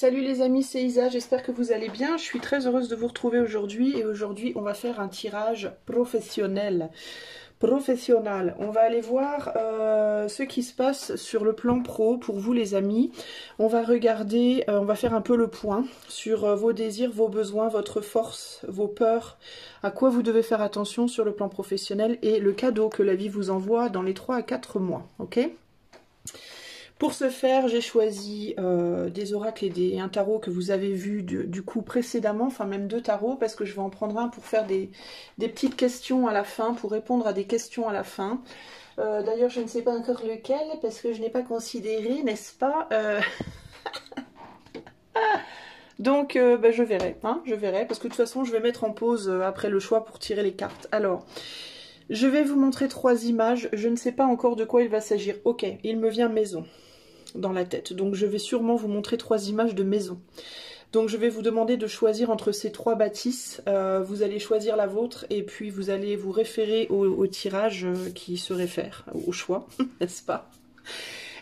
Salut les amis, c'est Isa, j'espère que vous allez bien. Je suis très heureuse de vous retrouver aujourd'hui et aujourd'hui on va faire un tirage professionnel. On va aller voir ce qui se passe sur le plan pro pour vous les amis. On va regarder, on va faire un peu le point sur vos désirs, vos besoins, votre force, vos peurs, à quoi vous devez faire attention sur le plan professionnel et le cadeau que la vie vous envoie dans les 3 à 4 mois, ok ? Pour ce faire, j'ai choisi des oracles et un tarot que vous avez vu du coup précédemment, enfin même 2 tarots, parce que je vais en prendre un pour faire des petites questions à la fin, pour répondre à des questions à la fin. D'ailleurs, je ne sais pas encore lequel, parce que je n'ai pas considéré, n'est-ce pas Donc, je verrai, hein, je verrai, parce que de toute façon, je vais mettre en pause après le choix pour tirer les cartes. Alors, je vais vous montrer 3 images, je ne sais pas encore de quoi il va s'agir. Ok, il me vient maison dans la tête. Donc je vais sûrement vous montrer 3 images de maison. Donc je vais vous demander de choisir entre ces 3 bâtisses. Vous allez choisir la vôtre et puis vous allez vous référer au tirage qui se réfère au choix, n'est-ce pas?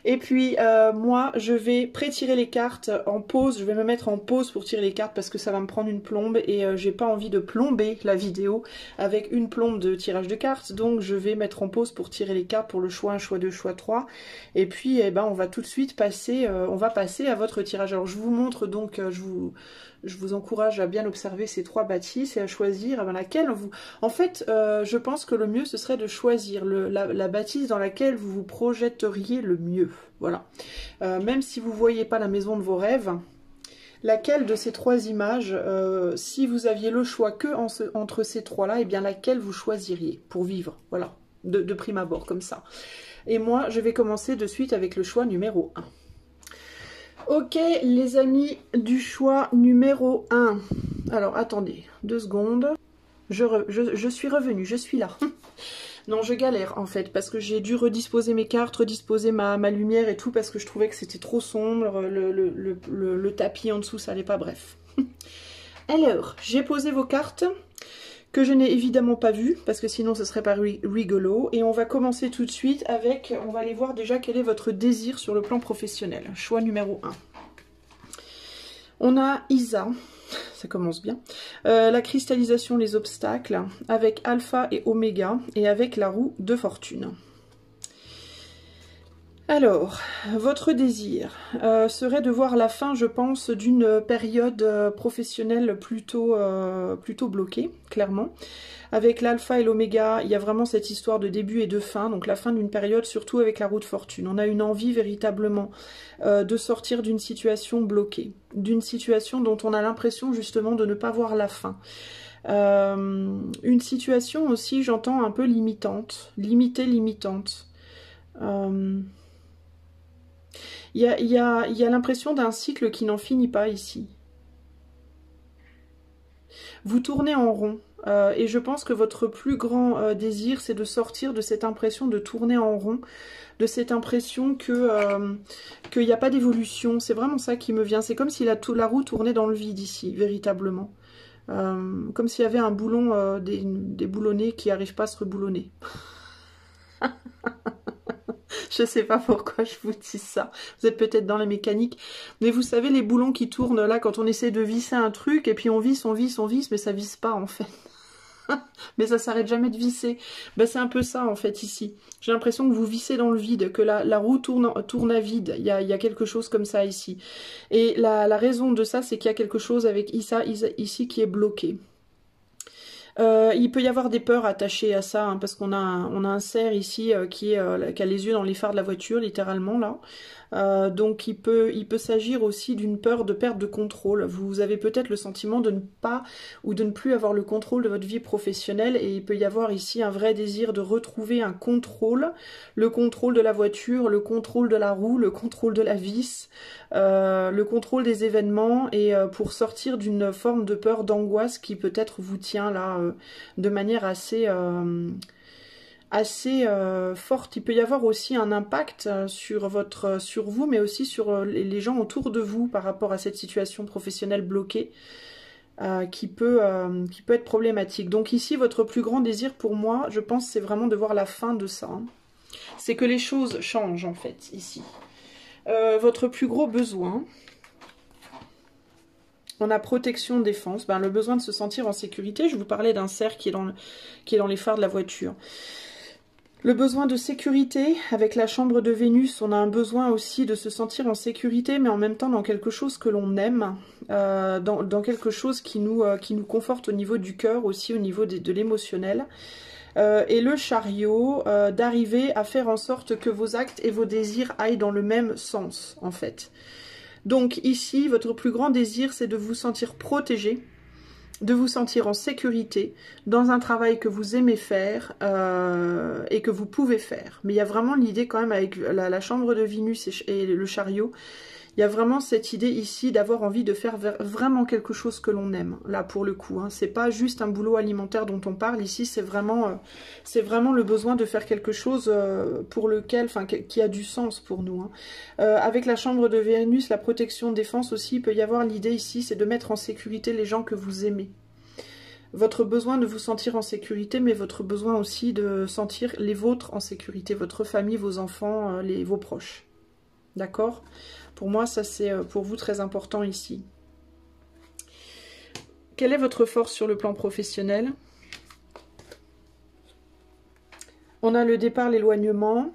Et puis moi je vais pré-tirer les cartes en pause, je vais me mettre en pause pour tirer les cartes parce que ça va me prendre une plombe et j'ai pas envie de plomber la vidéo avec une plombe de tirage de cartes, donc je vais mettre en pause pour tirer les cartes pour le choix 1, choix 2, choix 3 et puis on va tout de suite passer, on va passer à votre tirage. Alors je vous montre donc, je vous encourage à bien observer ces 3 bâtisses et à choisir laquelle vous... En fait, je pense que le mieux, ce serait de choisir la bâtisse dans laquelle vous vous projetteriez le mieux. Voilà. Même si vous ne voyez pas la maison de vos rêves, laquelle de ces 3 images, si vous aviez le choix que entre ces 3-là, et bien laquelle vous choisiriez pour vivre. Voilà. De prime abord, comme ça. Et moi, je vais commencer de suite avec le choix numéro 1. Ok les amis du choix numéro 1. Alors attendez, 2 secondes. Je suis revenue, je suis là. Non, je galère en fait parce que j'ai dû redisposer mes cartes, redisposer ma lumière et tout parce que je trouvais que c'était trop sombre. Le tapis en dessous, ça allait pas, bref. Alors, j'ai posé vos cartes que je n'ai évidemment pas vues parce que sinon ce serait pas rigolo. Et on va commencer tout de suite avec, on va aller voir déjà quel est votre désir sur le plan professionnel. Choix numéro 1. On a Isa, ça commence bien. La cristallisation, les obstacles, avec Alpha et Oméga, et avec la roue de fortune. Alors, votre désir serait de voir la fin, je pense, d'une période professionnelle plutôt bloquée, clairement. Avec l'alpha et l'oméga, il y a vraiment cette histoire de début et de fin, donc la fin d'une période, surtout avec la roue de fortune. On a une envie véritablement de sortir d'une situation bloquée, d'une situation dont on a l'impression justement de ne pas voir la fin. Une situation aussi, j'entends, un peu limitante, limitante. Il y a l'impression d'un cycle qui n'en finit pas ici. Vous tournez en rond. Et je pense que votre plus grand désir, c'est de sortir de cette impression de tourner en rond, de cette impression qu'il n'y a pas d'évolution. C'est vraiment ça qui me vient. C'est comme si la roue tournait dans le vide ici, véritablement. Comme s'il y avait un boulon, des boulonnets qui n'arrivent pas à se reboulonner. Je sais pas pourquoi je vous dis ça. Vous êtes peut-être dans la mécanique. Mais vous savez, les boulons qui tournent là, quand on essaie de visser un truc, et puis on visse, mais ça visse pas en fait. Mais ça s'arrête jamais de visser. Ben, c'est un peu ça en fait ici. J'ai l'impression que vous vissez dans le vide, que la roue tourne à vide. Il y a quelque chose comme ça ici. Et la raison de ça, c'est qu'il y a quelque chose avec Isa ici qui est bloqué. Il peut y avoir des peurs attachées à ça, hein, parce qu'on a un cerf ici qui a les yeux dans les phares de la voiture, littéralement là. Donc il peut s'agir aussi d'une peur de perte de contrôle. Vous avez peut-être le sentiment de ne pas ou de ne plus avoir le contrôle de votre vie professionnelle et il peut y avoir ici un vrai désir de retrouver un contrôle, le contrôle de la voiture, le contrôle de la roue, le contrôle de la vis, le contrôle des événements et pour sortir d'une forme de peur, d'angoisse qui peut-être vous tient là de manière assez forte. Il peut y avoir aussi un impact sur vous, mais aussi sur les gens autour de vous par rapport à cette situation professionnelle bloquée qui peut être problématique. Donc ici, votre plus grand désir pour moi, je pense, c'est vraiment de voir la fin de ça. Hein. C'est que les choses changent en fait ici. Votre plus gros besoin, On a protection, défense, ben, le besoin de se sentir en sécurité. Je vous parlais d'un cerf qui est dans les phares de la voiture. Le besoin de sécurité, avec la chambre de Vénus, on a un besoin aussi de se sentir en sécurité, mais en même temps dans quelque chose que l'on aime, dans quelque chose qui nous conforte au niveau du cœur, aussi au niveau de l'émotionnel. Et le chariot, d'arriver à faire en sorte que vos actes et vos désirs aillent dans le même sens, en fait. Donc ici, votre plus grand désir, c'est de vous sentir protégé, de vous sentir en sécurité dans un travail que vous aimez faire et que vous pouvez faire. Mais il y a vraiment l'idée quand même avec la chambre de Vénus et le chariot, il y a vraiment cette idée ici d'avoir envie de faire vraiment quelque chose que l'on aime, là pour le coup. Hein. C'est pas juste un boulot alimentaire dont on parle, ici c'est vraiment le besoin de faire quelque chose pour lequel, enfin qui a du sens pour nous. Hein. Avec la chambre de Vénus, la protection, défense aussi, il peut y avoir l'idée ici, c'est de mettre en sécurité les gens que vous aimez. Votre besoin de vous sentir en sécurité, mais votre besoin aussi de sentir les vôtres en sécurité, votre famille, vos enfants, vos proches. D'accord ? Pour moi, ça c'est pour vous très important ici. Quelle est votre force sur le plan professionnel? On a le départ, l'éloignement.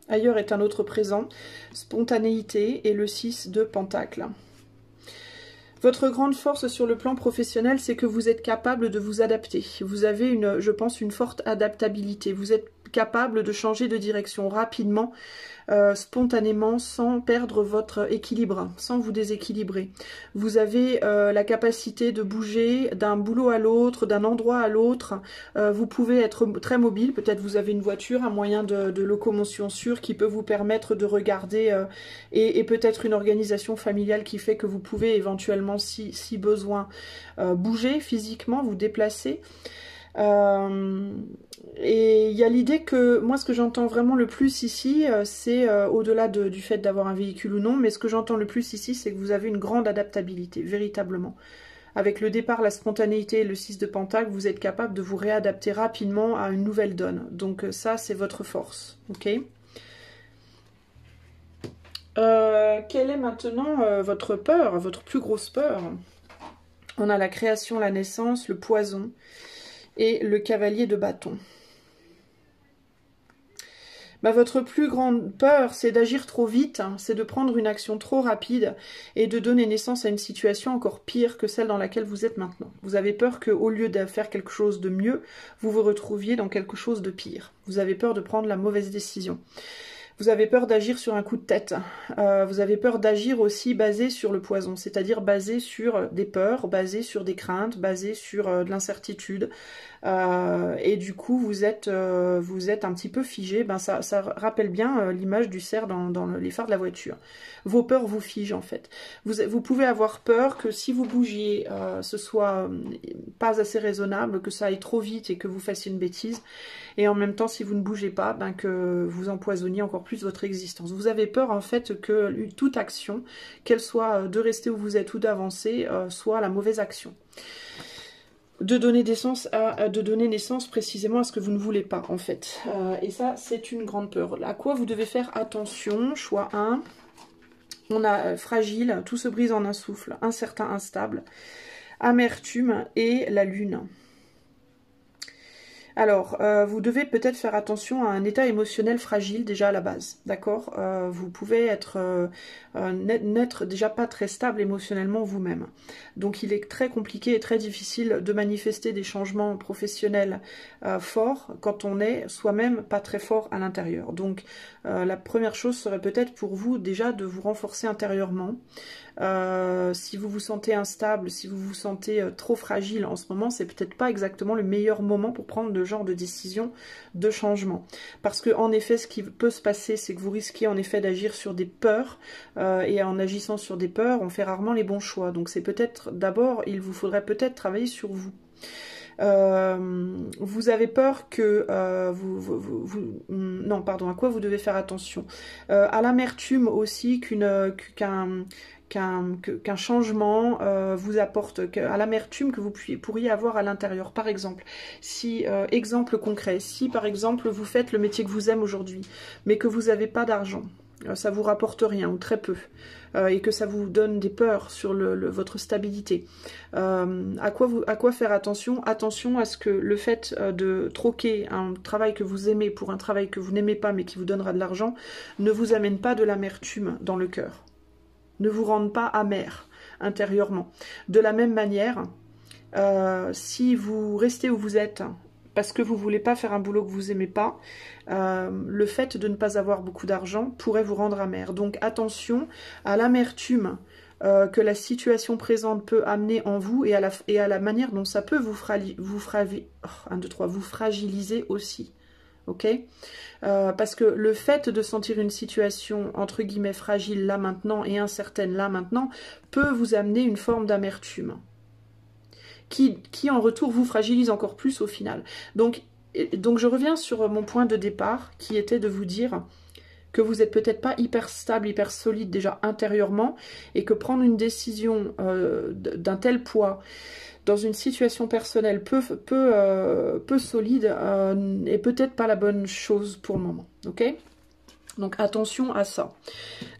Ailleurs est un autre présent. Spontanéité et le 6 de Pentacles. Votre grande force sur le plan professionnel, c'est que vous êtes capable de vous adapter. Vous avez, je pense, une forte adaptabilité. Vous êtes capable de changer de direction rapidement, spontanément, sans perdre votre équilibre, sans vous déséquilibrer. Vous avez la capacité de bouger d'un boulot à l'autre, d'un endroit à l'autre. Vous pouvez être très mobile. Peut-être vous avez une voiture, un moyen de locomotion sûr qui peut vous permettre de regarder et peut-être une organisation familiale qui fait que vous pouvez éventuellement, si besoin, bouger physiquement, vous déplacer. Et il y a l'idée que, moi ce que j'entends vraiment le plus ici, c'est au-delà du fait d'avoir un véhicule ou non, mais ce que j'entends le plus ici, c'est que vous avez une grande adaptabilité, véritablement. Avec le départ, la spontanéité et le 6 de Pentacle, vous êtes capable de vous réadapter rapidement à une nouvelle donne. Donc ça, c'est votre force, ok ? Quelle est maintenant votre peur, votre plus grosse peur? On a la création, la naissance, le poison et le cavalier de bâton. Bah, votre plus grande peur, c'est d'agir trop vite, hein, c'est de prendre une action trop rapide et de donner naissance à une situation encore pire que celle dans laquelle vous êtes maintenant. Vous avez peur qu'au lieu de faire quelque chose de mieux, vous vous retrouviez dans quelque chose de pire. Vous avez peur de prendre la mauvaise décision. Vous avez peur d'agir sur un coup de tête. Vous avez peur d'agir aussi basé sur le poison, c'est-à-dire basé sur des peurs, basé sur des craintes, basé sur de l'incertitude. Et du coup, vous êtes un petit peu figé. Ben, ça rappelle bien l'image du cerf dans les phares de la voiture. Vos peurs vous figent en fait. Vous pouvez avoir peur que si vous bougiez, ce soit pas assez raisonnable, que ça aille trop vite et que vous fassiez une bêtise. Et en même temps, si vous ne bougez pas, ben, que vous empoisonniez encore plus votre existence. Vous avez peur en fait que toute action, qu'elle soit de rester où vous êtes ou d'avancer, soit la mauvaise action. De donner naissance précisément à ce que vous ne voulez pas en fait. Et ça, c'est une grande peur. À quoi vous devez faire attention? Choix 1. On a fragile, tout se brise en un souffle, incertain, instable, amertume et la lune. Alors, vous devez peut-être faire attention à un état émotionnel fragile déjà à la base, d'accord? Vous pouvez n'être déjà pas très stable émotionnellement vous-même. Donc il est très compliqué et très difficile de manifester des changements professionnels forts quand on est soi-même pas très fort à l'intérieur. Donc la première chose serait peut-être pour vous déjà de vous renforcer intérieurement. Si vous vous sentez instable, si vous vous sentez trop fragile en ce moment, c'est peut-être pas exactement le meilleur moment pour prendre de genre de décision de changement. Parce que en effet, ce qui peut se passer, c'est que vous risquez en effet d'agir sur des peurs, et en agissant sur des peurs, on fait rarement les bons choix. Donc c'est peut-être, d'abord, il vous faudrait peut-être travailler sur vous. Vous avez peur que non, pardon, à quoi vous devez faire attention? À l'amertume aussi qu'un changement vous apporte, à l'amertume que vous pourriez avoir à l'intérieur. Par exemple, si, exemple concret, si par exemple vous faites le métier que vous aimez aujourd'hui, mais que vous n'avez pas d'argent, ça vous rapporte rien ou très peu, et que ça vous donne des peurs sur votre stabilité. À quoi faire attention? Attention à ce que le fait de troquer un travail que vous aimez pour un travail que vous n'aimez pas mais qui vous donnera de l'argent ne vous amène pas de l'amertume dans le cœur. Ne vous rende pas amer intérieurement. De la même manière, si vous restez où vous êtes parce que vous ne voulez pas faire un boulot que vous n'aimez pas, le fait de ne pas avoir beaucoup d'argent pourrait vous rendre amer. Donc attention à l'amertume que la situation présente peut amener en vous et à la manière dont ça peut vous fragiliser aussi. Ok, parce que le fait de sentir une situation entre guillemets fragile là maintenant et incertaine là maintenant peut vous amener une forme d'amertume qui en retour vous fragilise encore plus au final. Donc je reviens sur mon point de départ qui était de vous dire que vous n'êtes peut-être pas hyper stable, hyper solide déjà intérieurement et que prendre une décision d'un tel poids dans une situation personnelle peu solide est peut-être pas la bonne chose pour le moment. Ok ? Donc attention à ça.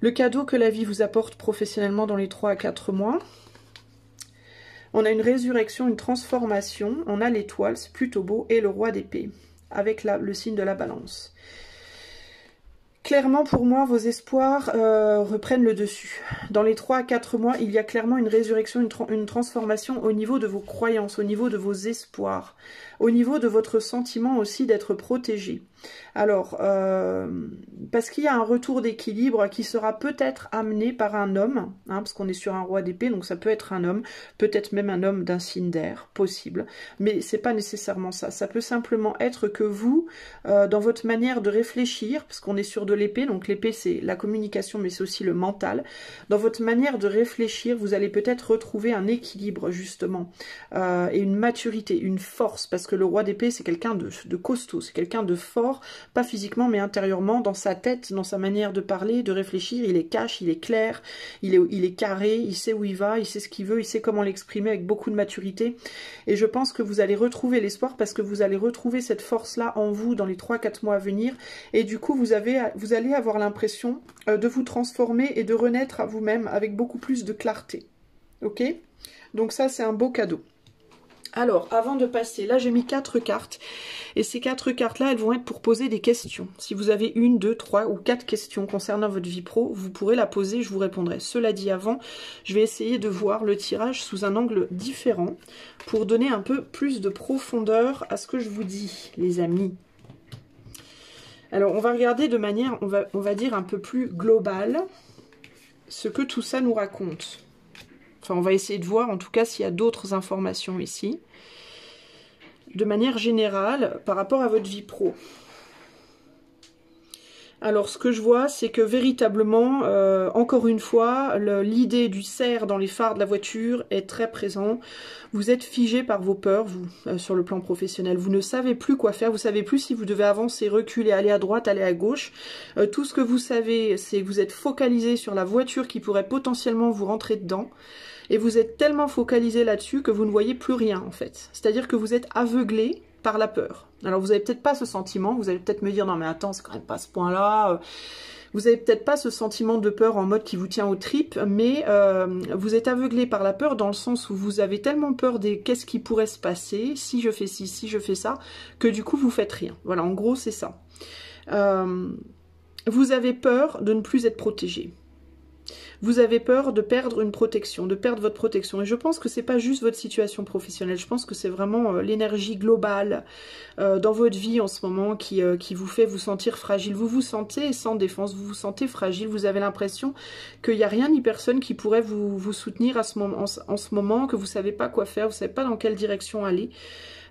Le cadeau que la vie vous apporte professionnellement dans les 3 à 4 mois. On a une résurrection, une transformation, on a l'étoile, c'est plutôt beau, et le roi d'épée, avec le signe de la balance. Clairement, pour moi, vos espoirs reprennent le dessus. Dans les 3 à 4 mois, il y a clairement une résurrection, une transformation au niveau de vos croyances, au niveau de vos espoirs, au niveau de votre sentiment aussi d'être protégé. Alors, parce qu'il y a un retour d'équilibre qui sera peut-être amené par un homme, hein, parce qu'on est sur un roi d'épée, donc ça peut être un homme, peut-être même un homme d'un signe d'air, possible, mais c'est pas nécessairement ça. Ça peut simplement être que vous, dans votre manière de réfléchir, parce qu'on est sur de l'épée, donc l'épée c'est la communication, mais c'est aussi le mental, dans votre manière de réfléchir, vous allez peut-être retrouver un équilibre justement, et une maturité, une force, parce que le roi d'épée c'est quelqu'un de costaud, c'est quelqu'un de fort, pas physiquement mais intérieurement, dans sa tête, dans sa manière de parler, de réfléchir, il est cash, il est clair, il est carré, il sait où il va, il sait ce qu'il veut, il sait comment l'exprimer avec beaucoup de maturité, et je pense que vous allez retrouver l'espoir parce que vous allez retrouver cette force-là en vous dans les 3-4 mois à venir, et du coup vous allez avoir l'impression de vous transformer et de renaître à vous-même avec beaucoup plus de clarté. Ok? Donc ça c'est un beau cadeau. Alors, avant de passer, là j'ai mis 4 cartes, et ces 4 cartes-là, elles vont être pour poser des questions. Si vous avez 1, 2, 3 ou 4 questions concernant votre vie pro, vous pourrez la poser, je vous répondrai. Cela dit avant, je vais essayer de voir le tirage sous un angle différent, pour donner un peu plus de profondeur à ce que je vous dis, les amis. Alors, on va regarder de manière, on va dire un peu plus globale, ce que tout ça nous raconte. Enfin, on va essayer de voir en tout cas s'il y a d'autres informations ici. De manière générale, par rapport à votre vie pro. Alors, ce que je vois, c'est que véritablement, encore une fois, l'idée du cerf dans les phares de la voiture est très présent. Vous êtes figé par vos peurs, vous, sur le plan professionnel. Vous ne savez plus quoi faire, vous ne savez plus si vous devez avancer, reculer, aller à droite, aller à gauche. Tout ce que vous savez, c'est que vous êtes focalisé sur la voiture qui pourrait potentiellement vous rentrer dedans. Et vous êtes tellement focalisé là-dessus que vous ne voyez plus rien, en fait. C'est-à-dire que vous êtes aveuglé par la peur. Alors, vous n'avez peut-être pas ce sentiment, vous allez peut-être me dire, non mais attends, c'est quand même pas à ce point-là. Vous n'avez peut-être pas ce sentiment de peur en mode qui vous tient aux tripes, mais vous êtes aveuglé par la peur dans le sens où vous avez tellement peur des qu'est-ce qui pourrait se passer, si je fais ci, si je fais ça, que du coup, vous faites rien. Voilà, en gros, c'est ça. Vous avez peur de ne plus être protégé. Vous avez peur de perdre une protection, de perdre votre protection. Et je pense que c'est pas juste votre situation professionnelle. Je pense que c'est vraiment l'énergie globale dans votre vie en ce moment qui vous fait vous sentir fragile. Vous vous sentez sans défense, vous vous sentez fragile. Vous avez l'impression qu'il n'y a rien ni personne qui pourrait vous soutenir à en ce moment, que vous savez pas quoi faire, vous savez pas dans quelle direction aller.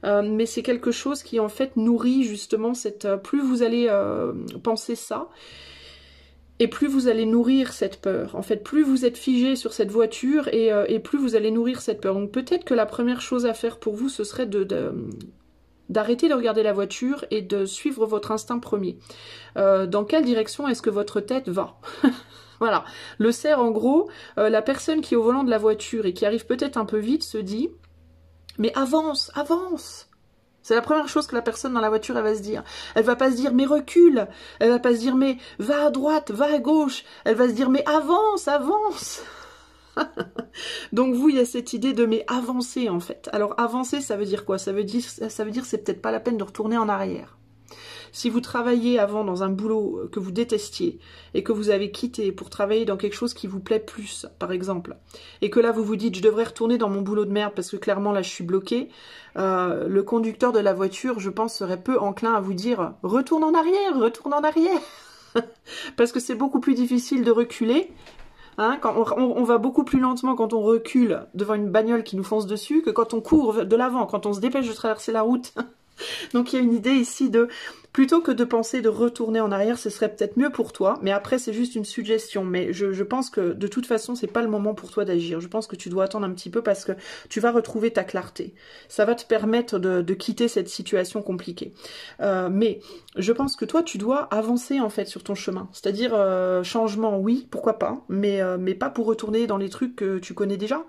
Mais c'est quelque chose qui en fait nourrit justement cette... plus vous allez penser ça, et plus vous allez nourrir cette peur. En fait, plus vous êtes figé sur cette voiture et plus vous allez nourrir cette peur. Donc peut-être que la première chose à faire pour vous, ce serait d'arrêter de regarder la voiture et de suivre votre instinct premier. Dans quelle direction est-ce que votre tête va? Voilà. Le cerf, en gros, la personne qui est au volant de la voiture et qui arrive peut-être un peu vite se dit « Mais avance, avance !» C'est la première chose que la personne dans la voiture, elle va se dire. Elle va pas se dire, mais recule. Elle va pas se dire, mais va à droite, va à gauche. Elle va se dire, mais avance, avance. Donc vous, il y a cette idée de mais avancer en fait. Alors avancer, ça veut dire quoi? Ça veut dire c'est peut-être pas la peine de retourner en arrière. Si vous travaillez avant dans un boulot que vous détestiez et que vous avez quitté pour travailler dans quelque chose qui vous plaît plus, par exemple, et que là vous vous dites je devrais retourner dans mon boulot de merde parce que clairement là je suis bloqué, le conducteur de la voiture, je pense, serait peu enclin à vous dire retourne en arrière, retourne en arrière. Parce que c'est beaucoup plus difficile de reculer. Hein, quand on va beaucoup plus lentement quand on recule devant une bagnole qui nous fonce dessus que quand on court de l'avant, quand on se dépêche de traverser la route. Donc il y a une idée ici de, plutôt que de penser de retourner en arrière, ce serait peut-être mieux pour toi, mais après c'est juste une suggestion, mais je pense que de toute façon c'est pas le moment pour toi d'agir, je pense que tu dois attendre un petit peu parce que tu vas retrouver ta clarté, ça va te permettre de quitter cette situation compliquée, mais je pense que toi tu dois avancer en fait sur ton chemin, c'est-à-dire changement oui, pourquoi pas, mais pas pour retourner dans les trucs que tu connais déjà,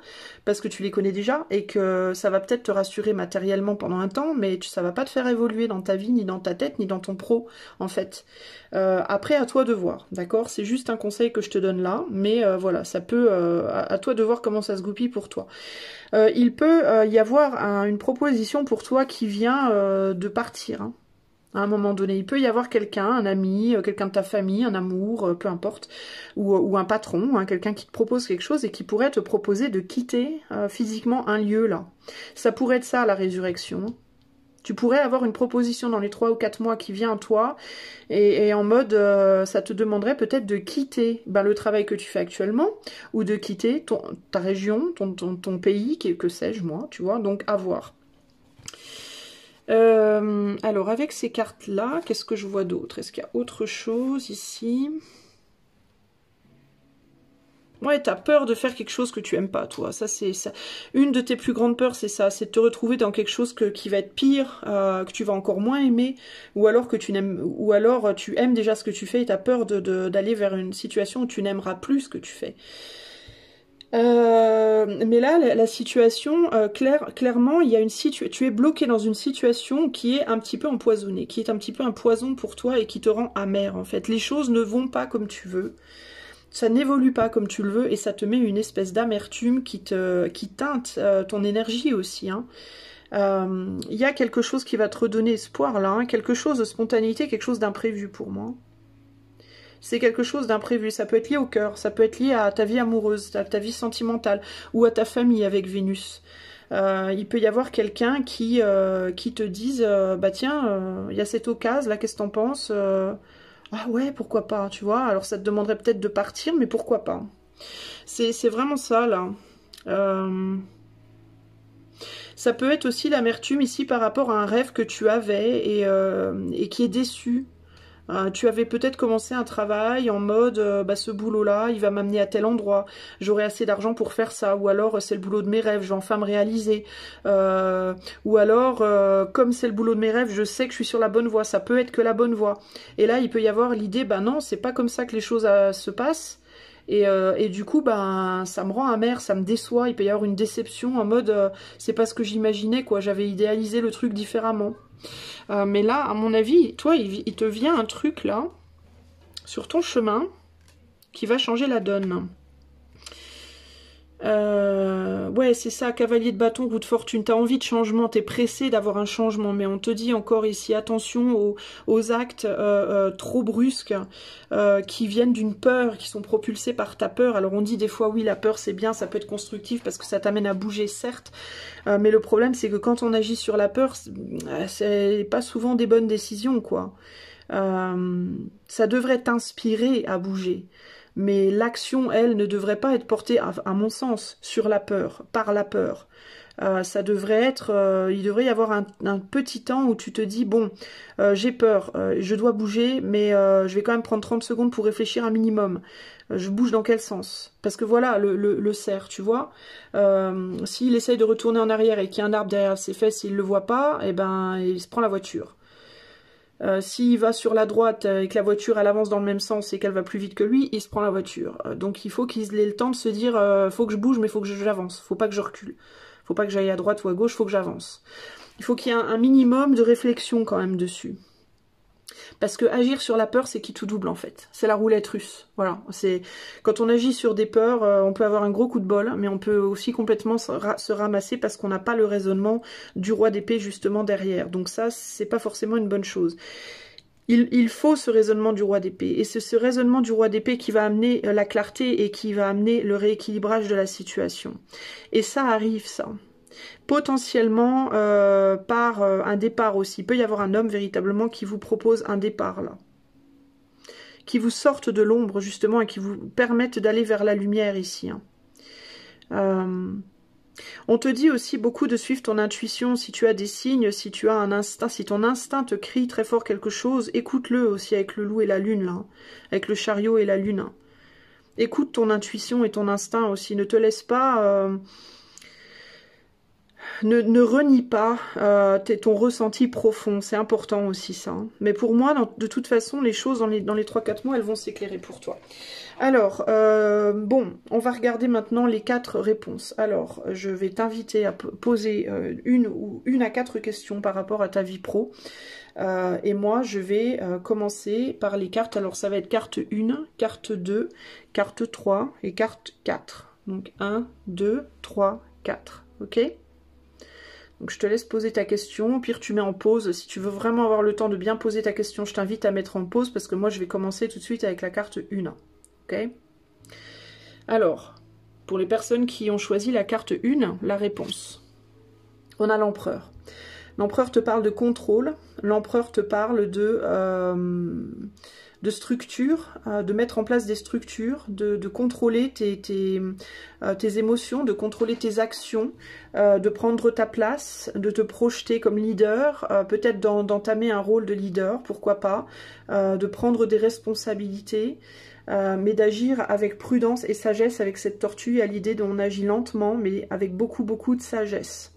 parce que tu les connais déjà et que ça va peut-être te rassurer matériellement pendant un temps, mais ça va pas te faire évoluer dans ta vie, ni dans ta tête, ni dans ton pro, en fait. Après, à toi de voir, d'accord? C'est juste un conseil que je te donne là, mais voilà, ça peut... à toi de voir comment ça se goupille pour toi. Il peut y avoir une proposition pour toi qui vient de partir, hein. À un moment donné, il peut y avoir quelqu'un, un ami, quelqu'un de ta famille, un amour, peu importe, ou un patron, hein, quelqu'un qui te propose quelque chose et qui pourrait te proposer de quitter physiquement un lieu là. Ça pourrait être ça, la résurrection. Tu pourrais avoir une proposition dans les 3 ou 4 mois qui vient à toi et en mode, ça te demanderait peut-être de quitter le travail que tu fais actuellement ou de quitter ta région, ton pays, que sais-je moi, tu vois, donc à voir. Alors, avec ces cartes-là, qu'est-ce que je vois d'autre? Est-ce qu'il y a autre chose ici? Ouais, t'as peur de faire quelque chose que tu aimes pas, toi. Ça, c'est ça. Une de tes plus grandes peurs, c'est ça, c'est de te retrouver dans quelque chose qui va être pire, que tu vas encore moins aimer, ou alors que tu n'aimes, ou alors tu aimes déjà ce que tu fais et t'as peur d'aller vers une situation où tu n'aimeras plus ce que tu fais. Mais là, la situation, clairement, il y a tu es bloqué dans une situation qui est un petit peu empoisonnée, qui est un petit peu un poison pour toi et qui te rend amer, en fait. Les choses ne vont pas comme tu veux, ça n'évolue pas comme tu le veux et ça te met une espèce d'amertume qui teinte ton énergie aussi, hein. Il y a quelque chose qui va te redonner espoir là, hein, quelque chose de spontanéité, quelque chose d'imprévu pour moi. C'est quelque chose d'imprévu, ça peut être lié au cœur, ça peut être lié à ta vie amoureuse, à ta vie sentimentale, ou à ta famille avec Vénus. Il peut y avoir quelqu'un qui te dise, bah tiens, il y a cette occasion, là, qu'est-ce que t'en penses? Ah ouais, pourquoi pas, tu vois? Alors ça te demanderait peut-être de partir, mais pourquoi pas? C'est vraiment ça, là. Ça peut être aussi l'amertume ici par rapport à un rêve que tu avais et qui est déçu. Tu avais peut-être commencé un travail en mode ce boulot-là, il va m'amener à tel endroit, j'aurai assez d'argent pour faire ça, ou alors c'est le boulot de mes rêves, je vais enfin me réaliser, ou alors comme c'est le boulot de mes rêves, je sais que je suis sur la bonne voie, ça peut être que la bonne voie. Et là, il peut y avoir l'idée, non, c'est pas comme ça que les choses se passent. Et du coup, ça me rend amer, ça me déçoit, il peut y avoir une déception en mode, c'est pas ce que j'imaginais, quoi, j'avais idéalisé le truc différemment. Mais là, à mon avis, toi, il te vient un truc, là, sur ton chemin, qui va changer la donne. Ouais, c'est ça, cavalier de bâton, roue de fortune. T'as envie de changement, t'es pressé d'avoir un changement, mais on te dit encore ici, attention aux actes trop brusques qui viennent d'une peur, qui sont propulsés par ta peur. Alors on dit des fois, oui, la peur c'est bien, ça peut être constructif parce que ça t'amène à bouger, certes, mais le problème c'est que quand on agit sur la peur, c'est pas souvent des bonnes décisions, quoi. Ça devrait t'inspirer à bouger. Mais l'action, elle, ne devrait pas être portée, à mon sens, sur la peur, par la peur. Ça devrait être, il devrait y avoir un petit temps où tu te dis, bon, j'ai peur, je dois bouger, mais je vais quand même prendre 30 secondes pour réfléchir un minimum. Je bouge dans quel sens? Parce que voilà, le cerf, tu vois, s'il essaye de retourner en arrière et qu'il y a un arbre derrière ses fesses, s'il ne le voit pas, eh ben, il se prend la voiture. S'il va sur la droite et que la voiture elle avance dans le même sens et qu'elle va plus vite que lui, il se prend la voiture. Donc il faut qu'il ait le temps de se dire faut que je bouge mais faut que j'avance, faut pas que je recule. Faut pas que j'aille à droite ou à gauche, faut que j'avance. il faut qu'il y ait un minimum de réflexion quand même dessus. Parce que agir sur la peur, c'est qui tout double en fait. C'est la roulette russe. Voilà. Quand on agit sur des peurs, on peut avoir un gros coup de bol, mais on peut aussi complètement se ramasser parce qu'on n'a pas le raisonnement du roi d'épée justement derrière. Donc ça, c'est pas forcément une bonne chose. Il faut ce raisonnement du roi d'épée. Et c'est ce raisonnement du roi d'épée qui va amener la clarté et qui va amener le rééquilibrage de la situation. Et ça arrive, ça. Potentiellement par un départ aussi. Il peut y avoir un homme véritablement qui vous propose un départ là. Qui vous sorte de l'ombre justement et qui vous permette d'aller vers la lumière ici. Hein. On te dit aussi beaucoup de suivre ton intuition, si tu as des signes, si tu as un instinct, si ton instinct te crie très fort quelque chose, écoute-le aussi avec le loup et la lune, là, hein, avec le chariot et la lune. Hein. Écoute ton intuition et ton instinct aussi, ne te laisse pas... Ne renie pas ton ressenti profond, c'est important aussi ça. Hein. Mais pour moi, de toute façon, les choses dans les 3-4 mois, elles vont s'éclairer pour toi. Alors, bon, on va regarder maintenant les 4 réponses. Alors, je vais t'inviter à poser une à 4 questions par rapport à ta vie pro. Et moi, je vais commencer par les cartes. Alors, ça va être carte 1, carte 2, carte 3 et carte 4. Donc, 1, 2, 3, 4. Ok ? Donc je te laisse poser ta question, au pire tu mets en pause. Si tu veux vraiment avoir le temps de bien poser ta question, je t'invite à mettre en pause parce que moi je vais commencer tout de suite avec la carte 1. Ok ? Alors, pour les personnes qui ont choisi la carte 1, la réponse. On a l'empereur. L'empereur te parle de contrôle, l'empereur te parle de structure, de mettre en place des structures, de contrôler tes émotions, de contrôler tes actions, de prendre ta place, de te projeter comme leader, peut-être d'entamer un rôle de leader, pourquoi pas, de prendre des responsabilités, mais d'agir avec prudence et sagesse avec cette tortue, à l'idée d'on agit lentement, mais avec beaucoup de sagesse.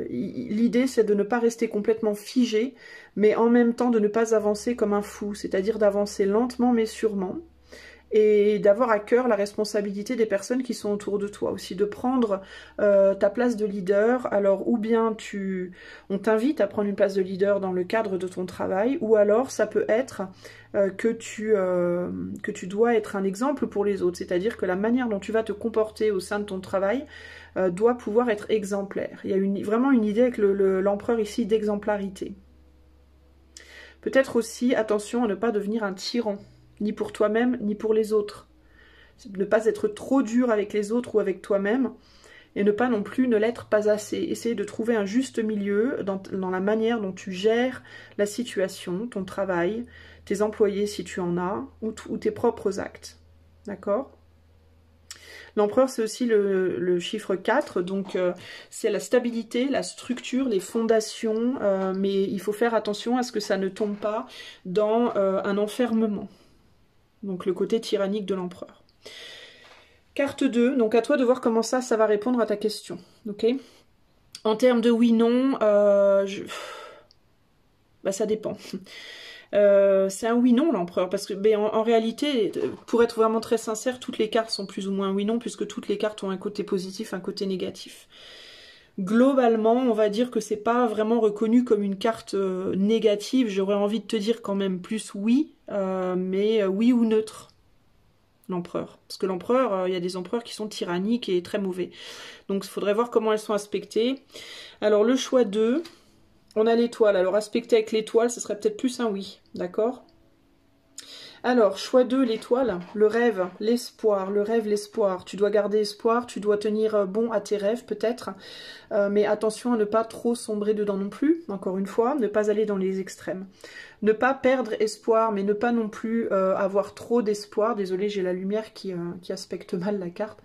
L'idée c'est de ne pas rester complètement figé, mais en même temps de ne pas avancer comme un fou, c'est-à-dire d'avancer lentement mais sûrement, et d'avoir à cœur la responsabilité des personnes qui sont autour de toi, aussi de prendre ta place de leader. Alors ou bien on t'invite à prendre une place de leader dans le cadre de ton travail, ou alors ça peut être que tu dois être un exemple pour les autres, c'est-à-dire que la manière dont tu vas te comporter au sein de ton travail doit pouvoir être exemplaire. Il y a vraiment une idée avec l'empereur ici d'exemplarité. Peut-être aussi, attention à ne pas devenir un tyran, ni pour toi-même, ni pour les autres. Ne pas être trop dur avec les autres ou avec toi-même, et ne pas non plus ne l'être pas assez. Essayer de trouver un juste milieu dans la manière dont tu gères la situation, ton travail, tes employés si tu en as, ou tes propres actes. D'accord ? L'empereur, c'est aussi le chiffre 4, donc c'est la stabilité, la structure, les fondations, mais il faut faire attention à ce que ça ne tombe pas dans un enfermement. Donc le côté tyrannique de l'empereur. Carte 2, donc à toi de voir comment ça va répondre à ta question. Ok ? En termes de oui-non, ça dépend. C'est un oui-non l'empereur, parce que en réalité, pour être vraiment très sincère, toutes les cartes sont plus ou moins oui-non, puisque toutes les cartes ont un côté positif, un côté négatif. Globalement, on va dire que c'est pas vraiment reconnu comme une carte négative, j'aurais envie de te dire quand même plus oui, mais oui ou neutre, l'empereur. Parce que l'empereur, il y a des empereurs qui sont tyranniques et très mauvais. Donc il faudrait voir comment elles sont aspectées. Alors le choix 2... On a l'étoile, alors aspecté avec l'étoile, ce serait peut-être plus un oui, d'accord? Alors, choix 2, l'étoile, le rêve, l'espoir, le rêve, l'espoir. Tu dois garder espoir, tu dois tenir bon à tes rêves peut-être, mais attention à ne pas trop sombrer dedans non plus, encore une fois, ne pas aller dans les extrêmes. Ne pas perdre espoir, mais ne pas non plus avoir trop d'espoir. Désolée, j'ai la lumière qui aspecte mal la carte.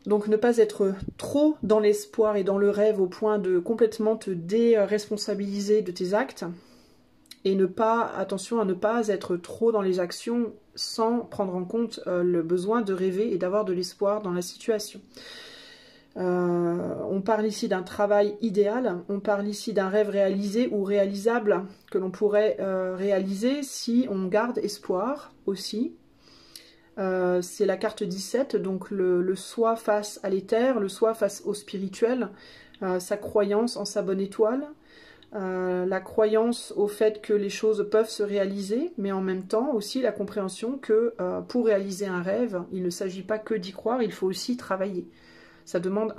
Donc ne pas être trop dans l'espoir et dans le rêve au point de complètement te déresponsabiliser de tes actes. Et attention à ne pas être trop dans les actions sans prendre en compte le besoin de rêver et d'avoir de l'espoir dans la situation. On parle ici d'un travail idéal, on parle ici d'un rêve réalisé ou réalisable que l'on pourrait réaliser si on garde espoir aussi. C'est la carte 17, donc le soi face à l'éther, le soi face au spirituel, sa croyance en sa bonne étoile, la croyance au fait que les choses peuvent se réaliser, mais en même temps aussi la compréhension que pour réaliser un rêve, il ne s'agit pas que d'y croire, il faut aussi travailler. Ça demande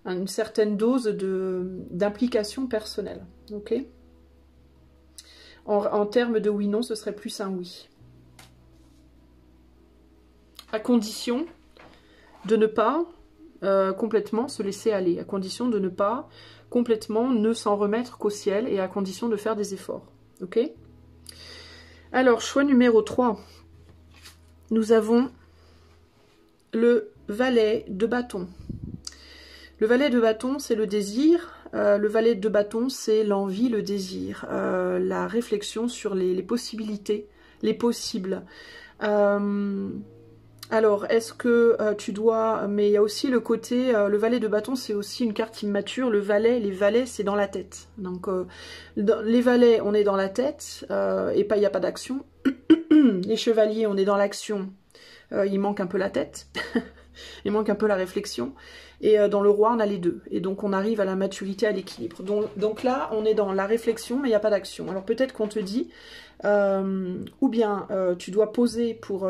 une certaine dose d'implication personnelle. Ok ? En termes de oui-non, ce serait plus un oui. À condition de ne pas complètement se laisser aller, à condition de ne pas complètement ne s'en remettre qu'au ciel et à condition de faire des efforts. Ok ? Alors, choix numéro 3. Nous avons le valet de bâton. Le valet de bâton, c'est le désir. Le valet de bâton, c'est l'envie, le désir. La réflexion sur les possibilités, les possibles. Alors, est-ce que tu dois... Mais il y a aussi le côté... le valet de bâton, c'est aussi une carte immature. Le valet, les valets, c'est dans la tête. Donc, les valets, on est dans la tête, et il n'y a pas d'action. Les chevaliers, on est dans l'action. Il manque un peu la tête. Il manque un peu la réflexion. Et dans le roi, on a les deux. Et donc, on arrive à la maturité, à l'équilibre. Donc là, on est dans la réflexion, mais il n'y a pas d'action. Alors, peut-être qu'on te dit... ou bien tu dois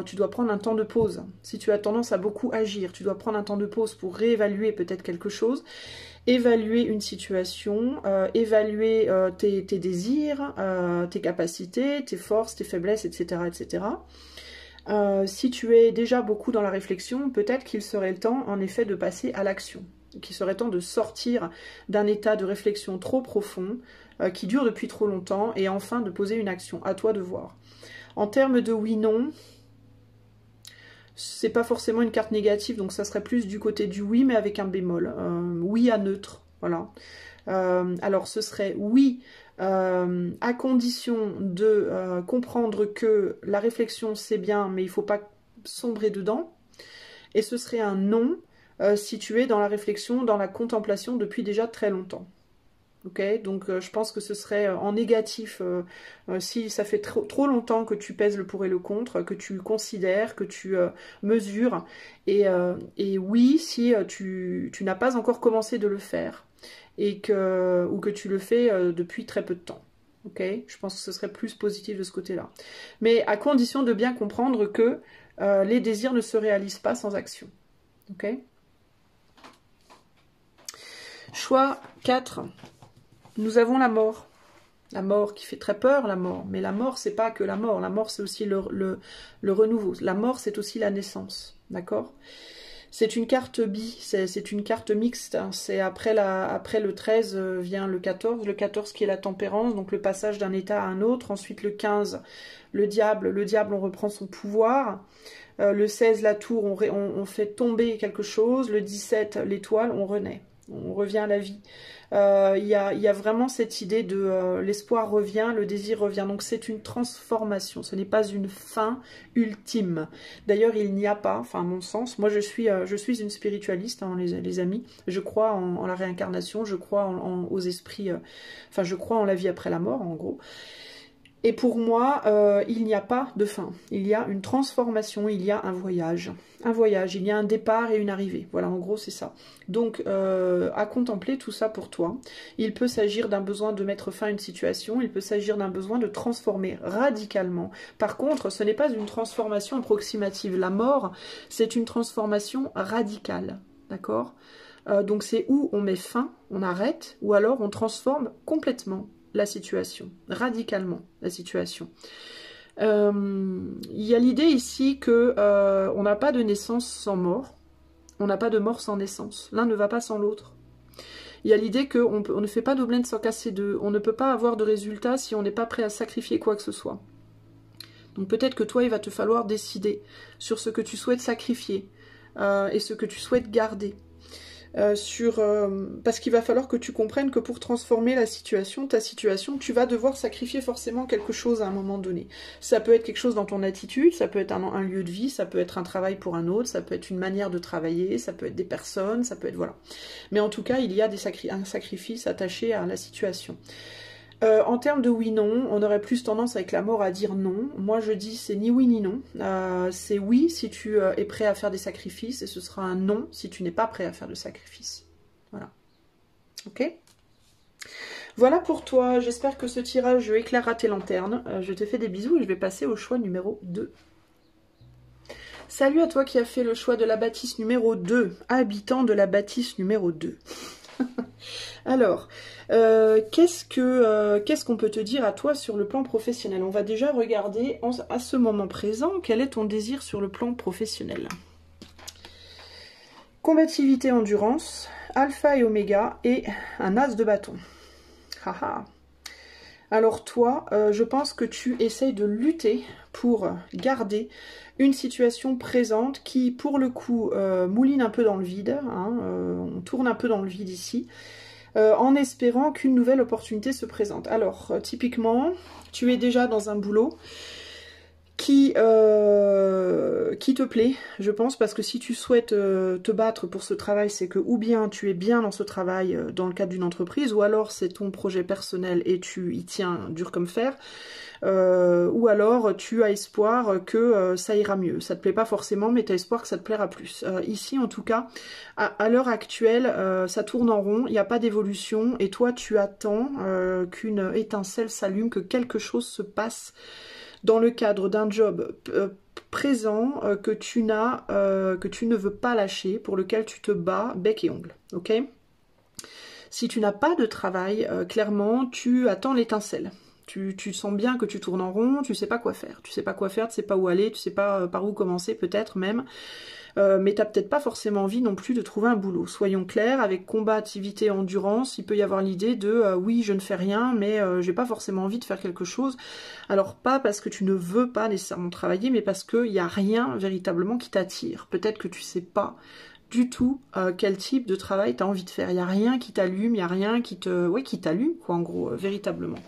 tu dois prendre un temps de pause. Si tu as tendance à beaucoup agir, tu dois prendre un temps de pause pour réévaluer peut-être quelque chose, évaluer une situation, évaluer tes désirs, tes capacités, tes forces, tes faiblesses, etc. etc. Si tu es déjà beaucoup dans la réflexion, peut-être qu'il serait le temps en effet de passer à l'action, qu'il serait temps de sortir d'un état de réflexion trop profond, qui dure depuis trop longtemps, et enfin de poser une action. À toi de voir. En termes de oui-non, c'est pas forcément une carte négative, donc ça serait plus du côté du oui, mais avec un bémol. Oui à neutre, voilà. Alors ce serait oui, à condition de comprendre que la réflexion c'est bien, mais il faut pas sombrer dedans. Et ce serait un non, si tu es dans la réflexion, dans la contemplation depuis déjà très longtemps. Ok, donc je pense que ce serait en négatif si ça fait trop longtemps que tu pèses le pour et le contre, que tu considères, que tu mesures, et oui si tu n'as pas encore commencé de le faire, ou que tu le fais depuis très peu de temps. Ok, je pense que ce serait plus positif de ce côté-là. Mais à condition de bien comprendre que les désirs ne se réalisent pas sans action. Ok. Choix 4. Nous avons la mort. La mort qui fait très peur, la mort. Mais la mort, c'est pas que la mort. La mort, c'est aussi le renouveau. La mort, c'est aussi la naissance. D'accord ? C'est une carte c'est une carte mixte. Hein. C'est après le 13 vient le 14. Le 14 qui est la tempérance, donc le passage d'un état à un autre. Ensuite, le 15, le diable. Le diable, on reprend son pouvoir. Le 16, la tour, on fait tomber quelque chose. Le 17, l'étoile, on renaît. On revient à la vie. Il y a vraiment cette idée de l'espoir revient, le désir revient. Donc c'est une transformation, ce n'est pas une fin ultime. D'ailleurs, il n'y a pas, enfin à mon sens, moi je suis une spiritualiste, hein, les amis. Je crois en la réincarnation, je crois aux esprits, enfin je crois en la vie après la mort, en gros. Et pour moi, il n'y a pas de fin. Il y a une transformation, il y a un voyage. Un voyage, il y a un départ et une arrivée. Voilà, en gros, c'est ça. Donc, à contempler tout ça pour toi. Il peut s'agir d'un besoin de mettre fin à une situation. Il peut s'agir d'un besoin de transformer radicalement. Par contre, ce n'est pas une transformation approximative. La mort, c'est une transformation radicale. D'accord ? Donc, c'est où on met fin, on arrête, ou alors on transforme complètement la situation, radicalement la situation. Il y a l'idée ici que on n'a pas de naissance sans mort, on n'a pas de mort sans naissance. L'un ne va pas sans l'autre. Il y a l'idée qu'on ne fait pas d'omelette sans casser deux. On ne peut pas avoir de résultat si on n'est pas prêt à sacrifier quoi que ce soit. Donc peut-être que toi, il va te falloir décider sur ce que tu souhaites sacrifier et ce que tu souhaites garder. Parce qu'il va falloir que tu comprennes que pour transformer ta situation, tu vas devoir sacrifier forcément quelque chose à un moment donné. Ça peut être quelque chose dans ton attitude, ça peut être un lieu de vie, ça peut être un travail pour un autre, ça peut être une manière de travailler, ça peut être des personnes, ça peut être... voilà. Mais en tout cas, il y a un sacrifice attaché à la situation. En termes de oui-non, on aurait plus tendance avec la mort à dire non. Moi je dis c'est ni oui ni non. C'est oui si tu es prêt à faire des sacrifices et ce sera un non si tu n'es pas prêt à faire de sacrifices. Voilà. Ok? Voilà pour toi. J'espère que ce tirage éclairera tes lanternes. Je te fais des bisous et je vais passer au choix numéro 2. Salut à toi qui as fait le choix de la bâtisse numéro 2. Habitant de la bâtisse numéro 2. Alors, qu'est-ce qu'on peut te dire à toi sur le plan professionnel? On va déjà regarder à ce moment présent, quel est ton désir sur le plan professionnel? Combativité, endurance, alpha et oméga et un as de bâton. Haha. Alors toi, je pense que tu essayes de lutter pour garder une situation présente qui, pour le coup, mouline un peu dans le vide. Hein, on tourne un peu dans le vide ici. En espérant qu'une nouvelle opportunité se présente. Alors, typiquement, tu es déjà dans un boulot qui te plaît, je pense, parce que si tu souhaites te battre pour ce travail, c'est que ou bien tu es bien dans ce travail dans le cadre d'une entreprise, ou alors c'est ton projet personnel et tu y tiens dur comme fer, ou alors tu as espoir que ça ira mieux. Ça te plaît pas forcément, mais tu as espoir que ça te plaira plus. Ici, en tout cas, à l'heure actuelle, ça tourne en rond, il n'y a pas d'évolution, et toi, tu attends qu'une étincelle s'allume, que quelque chose se passe dans le cadre d'un job présent que tu ne veux pas lâcher, pour lequel tu te bats bec et ongle. Ok? Si tu n'as pas de travail, clairement, tu attends l'étincelle. Tu sens bien que tu tournes en rond, tu sais pas quoi faire. Tu sais pas quoi faire, tu sais pas où aller, tu sais pas par où commencer peut-être même. Mais tu n'as peut-être pas forcément envie non plus de trouver un boulot. Soyons clairs, avec combativité, endurance, il peut y avoir l'idée de oui, je ne fais rien, mais j'ai pas forcément envie de faire quelque chose. Alors pas parce que tu ne veux pas nécessairement travailler, mais parce qu'il n'y a rien véritablement qui t'attire. Peut-être que tu sais pas du tout quel type de travail tu as envie de faire. Il n'y a rien qui t'allume, il n'y a rien qui qui t'allume, quoi, en gros, véritablement.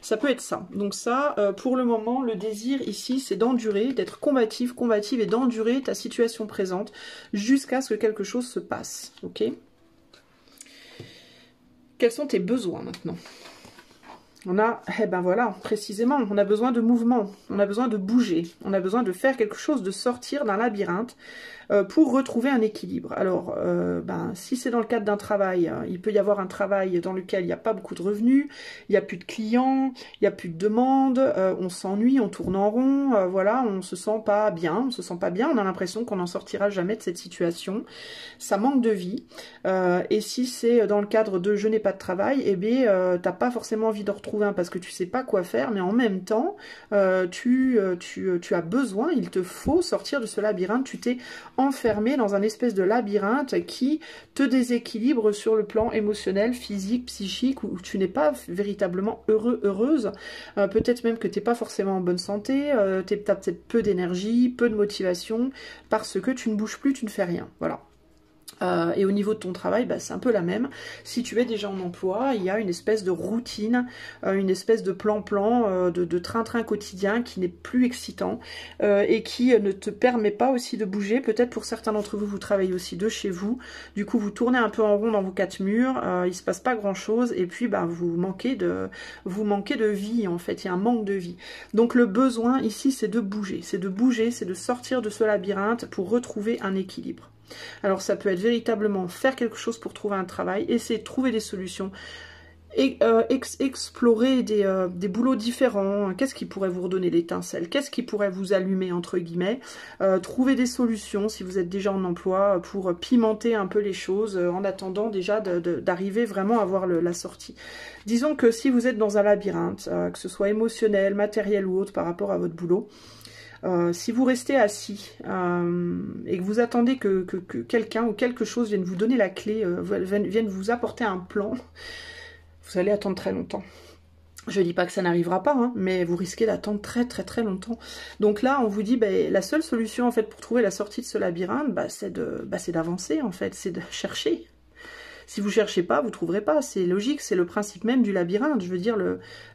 Ça peut être ça. Donc ça, pour le moment, le désir ici, c'est d'endurer, d'être combative et d'endurer ta situation présente jusqu'à ce que quelque chose se passe. Ok? Quels sont tes besoins maintenant? On a, ben voilà, précisément, on a besoin de mouvement, on a besoin de bouger, on a besoin de faire quelque chose, de sortir d'un labyrinthe pour retrouver un équilibre. Alors, ben, si c'est dans le cadre d'un travail, il peut y avoir un travail dans lequel il n'y a pas beaucoup de revenus, il n'y a plus de clients, il n'y a plus de demandes, on s'ennuie, on tourne en rond, voilà, on se sent pas bien, on a l'impression qu'on n'en sortira jamais de cette situation, ça manque de vie, et si c'est dans le cadre de je n'ai pas de travail, eh bien, t'as pas forcément envie de retrouver un parce que tu sais pas quoi faire, mais en même temps, tu as besoin, il te faut sortir de ce labyrinthe, tu t'es enfermé dans un espèce de labyrinthe qui te déséquilibre sur le plan émotionnel, physique, psychique, où tu n'es pas véritablement heureux, heureuse, peut-être même que tu n'es pas forcément en bonne santé, tu as peut-être peu d'énergie, peu de motivation, parce que tu ne bouges plus, tu ne fais rien, voilà. Et au niveau de ton travail, bah, c'est un peu la même. Si tu es déjà en emploi, il y a une espèce de routine, une espèce de plan-plan, de train-train quotidien qui n'est plus excitant et qui ne te permet pas aussi de bouger. Peut-être pour certains d'entre vous, vous travaillez aussi de chez vous. Du coup, vous tournez un peu en rond dans vos quatre murs, il se passe pas grand-chose et puis bah, vous manquez de vie en fait. Il y a un manque de vie. Donc le besoin ici, c'est de bouger, c'est de sortir de ce labyrinthe pour retrouver un équilibre. Alors ça peut être véritablement faire quelque chose pour trouver un travail, essayer de trouver des solutions, et, explorer des boulots différents, qu'est-ce qui pourrait vous redonner l'étincelle, qu'est-ce qui pourrait vous allumer entre guillemets, trouver des solutions si vous êtes déjà en emploi pour pimenter un peu les choses en attendant déjà d'arriver vraiment à voir la sortie. Disons que si vous êtes dans un labyrinthe, que ce soit émotionnel, matériel ou autre par rapport à votre boulot, si vous restez assis et que vous attendez que quelqu'un ou quelque chose vienne vous donner la clé, vienne vous apporter un plan, vous allez attendre très longtemps. Je ne dis pas que ça n'arrivera pas, hein, mais vous risquez d'attendre très très très longtemps. Donc là, on vous dit, la seule solution en fait pour trouver la sortie de ce labyrinthe, c'est d'avancer en fait, c'est de chercher. Si vous ne cherchez pas, vous ne trouverez pas. C'est logique, c'est le principe même du labyrinthe. Je veux dire,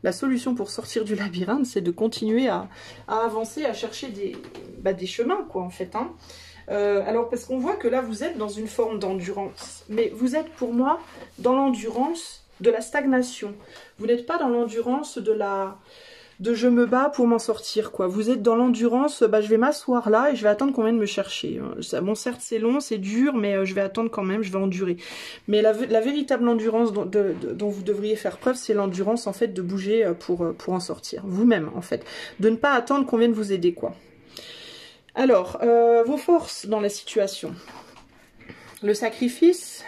la solution pour sortir du labyrinthe, c'est de continuer à avancer, à chercher des chemins, quoi, en fait. Hein. Alors, parce qu'on voit que là, vous êtes dans une forme d'endurance. Mais vous êtes, pour moi, dans l'endurance de la stagnation. Vous n'êtes pas dans l'endurance de je me bats pour m'en sortir, quoi. Vous êtes dans l'endurance, bah, je vais m'asseoir là et je vais attendre qu'on vienne me chercher. Bon, certes, c'est long, c'est dur, mais je vais attendre quand même, je vais endurer. Mais la véritable endurance dont vous devriez faire preuve, c'est l'endurance, en fait, de bouger pour en sortir. Vous-même, en fait. De ne pas attendre qu'on vienne vous aider, quoi. Alors, vos forces dans la situation. Le sacrifice...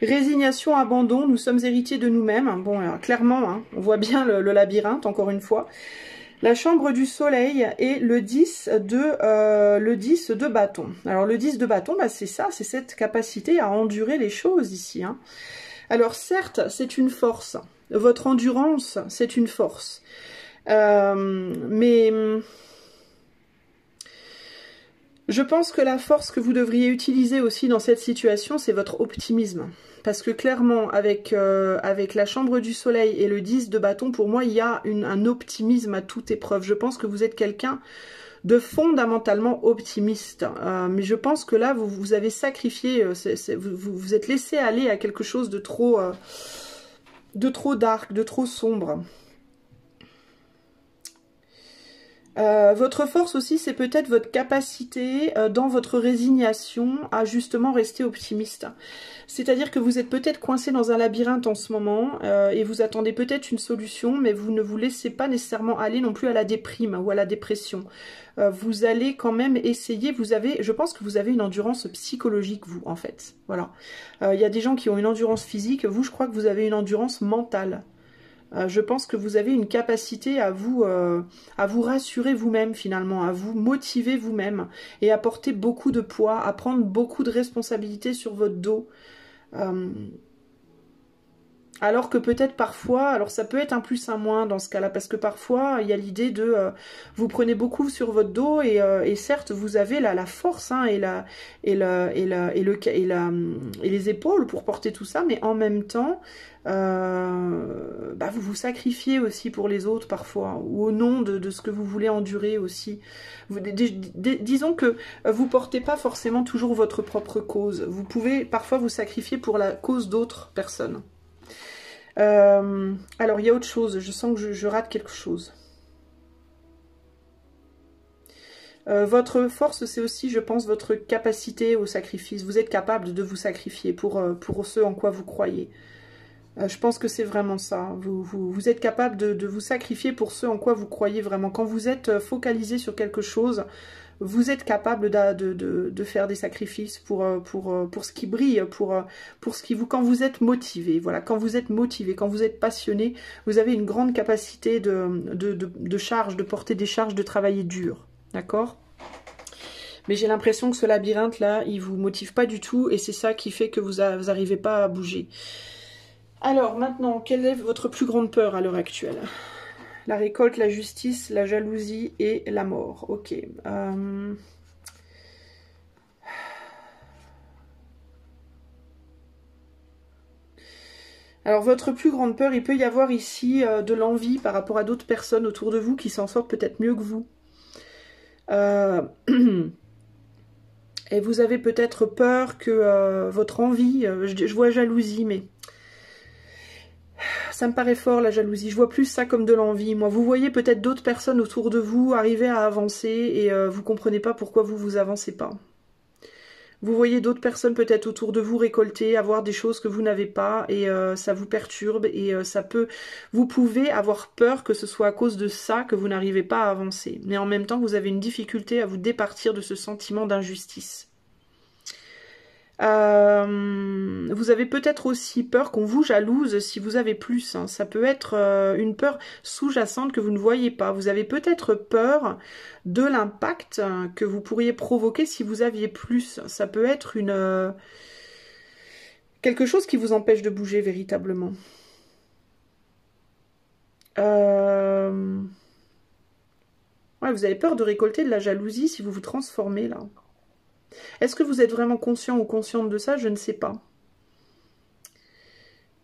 Résignation, abandon, nous sommes héritiers de nous-mêmes. Bon, alors, clairement, hein, on voit bien le labyrinthe, encore une fois. La chambre du soleil et le 10 de bâton. Alors, le 10 de bâton, bah, c'est ça, c'est cette capacité à endurer les choses ici. Hein. Alors, certes, c'est une force. Votre endurance, c'est une force. Mais... je pense que la force que vous devriez utiliser aussi dans cette situation, c'est votre optimisme. Parce que clairement, avec la chambre du soleil et le 10 de bâton, pour moi, il y a un optimisme à toute épreuve. Je pense que vous êtes quelqu'un de fondamentalement optimiste. Mais je pense que là, vous avez sacrifié, vous êtes laissé aller à quelque chose de trop dark, de trop sombre. Votre force aussi, c'est peut-être votre capacité dans votre résignation à justement rester optimiste. C'est-à-dire que vous êtes peut-être coincé dans un labyrinthe en ce moment et vous attendez peut-être une solution, mais vous ne vous laissez pas nécessairement aller non plus à la déprime ou à la dépression. Vous allez quand même essayer, je pense que vous avez une endurance psychologique, vous, en fait. Voilà. Il y a des gens qui ont une endurance physique, vous, je crois que vous avez une endurance mentale. Je pense que vous avez une capacité à vous rassurer vous-même finalement, à vous motiver vous-même et à porter beaucoup de poids, à prendre beaucoup de responsabilités sur votre dos. Alors que peut-être parfois, alors ça peut être un plus un moins dans ce cas-là, parce que parfois il y a l'idée de vous prenez beaucoup sur votre dos et certes vous avez la force hein, et les épaules pour porter tout ça, mais en même temps vous vous sacrifiez aussi pour les autres parfois, ou au nom de ce que vous voulez endurer aussi. Disons que vous portez pas forcément toujours votre propre cause. Vous pouvez parfois vous sacrifier pour la cause d'autres personnes. Alors il y a autre chose, je sens que je rate quelque chose. Votre force, c'est aussi, je pense, votre capacité au sacrifice. Vous êtes capable de vous sacrifier pour ce en quoi vous croyez. Je pense que c'est vraiment ça. Vous êtes capable de vous sacrifier pour ce en quoi vous croyez vraiment. Quand vous êtes focalisé sur quelque chose, vous êtes capable de faire des sacrifices pour ce qui brille, pour ce qui vous... Quand vous êtes motivé, voilà, quand vous êtes motivé, quand vous êtes passionné, vous avez une grande capacité de charge, de porter des charges, de travailler dur. D'accord ? Mais j'ai l'impression que ce labyrinthe-là, il vous motive pas du tout et c'est ça qui fait que vous n'arrivez pas à bouger. Alors maintenant, quelle est votre plus grande peur à l'heure actuelle ? La récolte, la justice, la jalousie et la mort. Ok. Alors votre plus grande peur, il peut y avoir ici de l'envie par rapport à d'autres personnes autour de vous qui s'en sortent peut-être mieux que vous. Et vous avez peut-être peur que votre envie, je vois jalousie, mais... ça me paraît fort la jalousie, je vois plus ça comme de l'envie. Moi, vous voyez peut-être d'autres personnes autour de vous arriver à avancer et vous comprenez pas pourquoi vous avancez pas. Vous voyez d'autres personnes peut-être autour de vous récolter, avoir des choses que vous n'avez pas et ça vous perturbe et vous pouvez avoir peur que ce soit à cause de ça que vous n'arrivez pas à avancer. Mais en même temps, vous avez une difficulté à vous départir de ce sentiment d'injustice. Vous avez peut-être aussi peur qu'on vous jalouse si vous avez plus. Hein. Ça peut être une peur sous-jacente que vous ne voyez pas. Vous avez peut-être peur de l'impact que vous pourriez provoquer si vous aviez plus. Ça peut être quelque chose qui vous empêche de bouger véritablement. Ouais, vous avez peur de récolter de la jalousie si vous vous transformez là. Est-ce que vous êtes vraiment conscient ou consciente de ça? Je ne sais pas.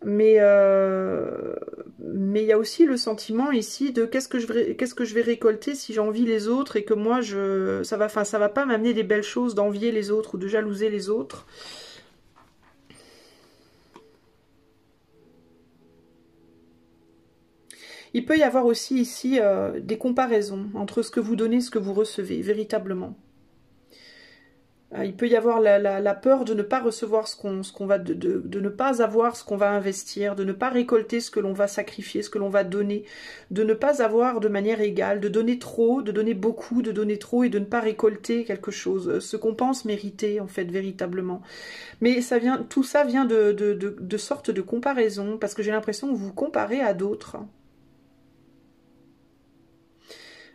Mais il y a aussi le sentiment ici de qu'est-ce que je vais récolter si j'envie les autres et que moi, ça va pas m'amener des belles choses d'envier les autres ou de jalouser les autres. Il peut y avoir aussi ici des comparaisons entre ce que vous donnez et ce que vous recevez, véritablement. Il peut y avoir la peur de ne pas recevoir ce qu'on va, de ne pas avoir ce qu'on va investir, de ne pas récolter ce que l'on va sacrifier, ce que l'on va donner, de ne pas avoir de manière égale, de donner trop, de donner beaucoup, de donner trop et de ne pas récolter quelque chose, ce qu'on pense mériter en fait véritablement. Mais ça vient, tout ça vient de sortes de comparaisons, parce que j'ai l'impression que vous vous comparez à d'autres.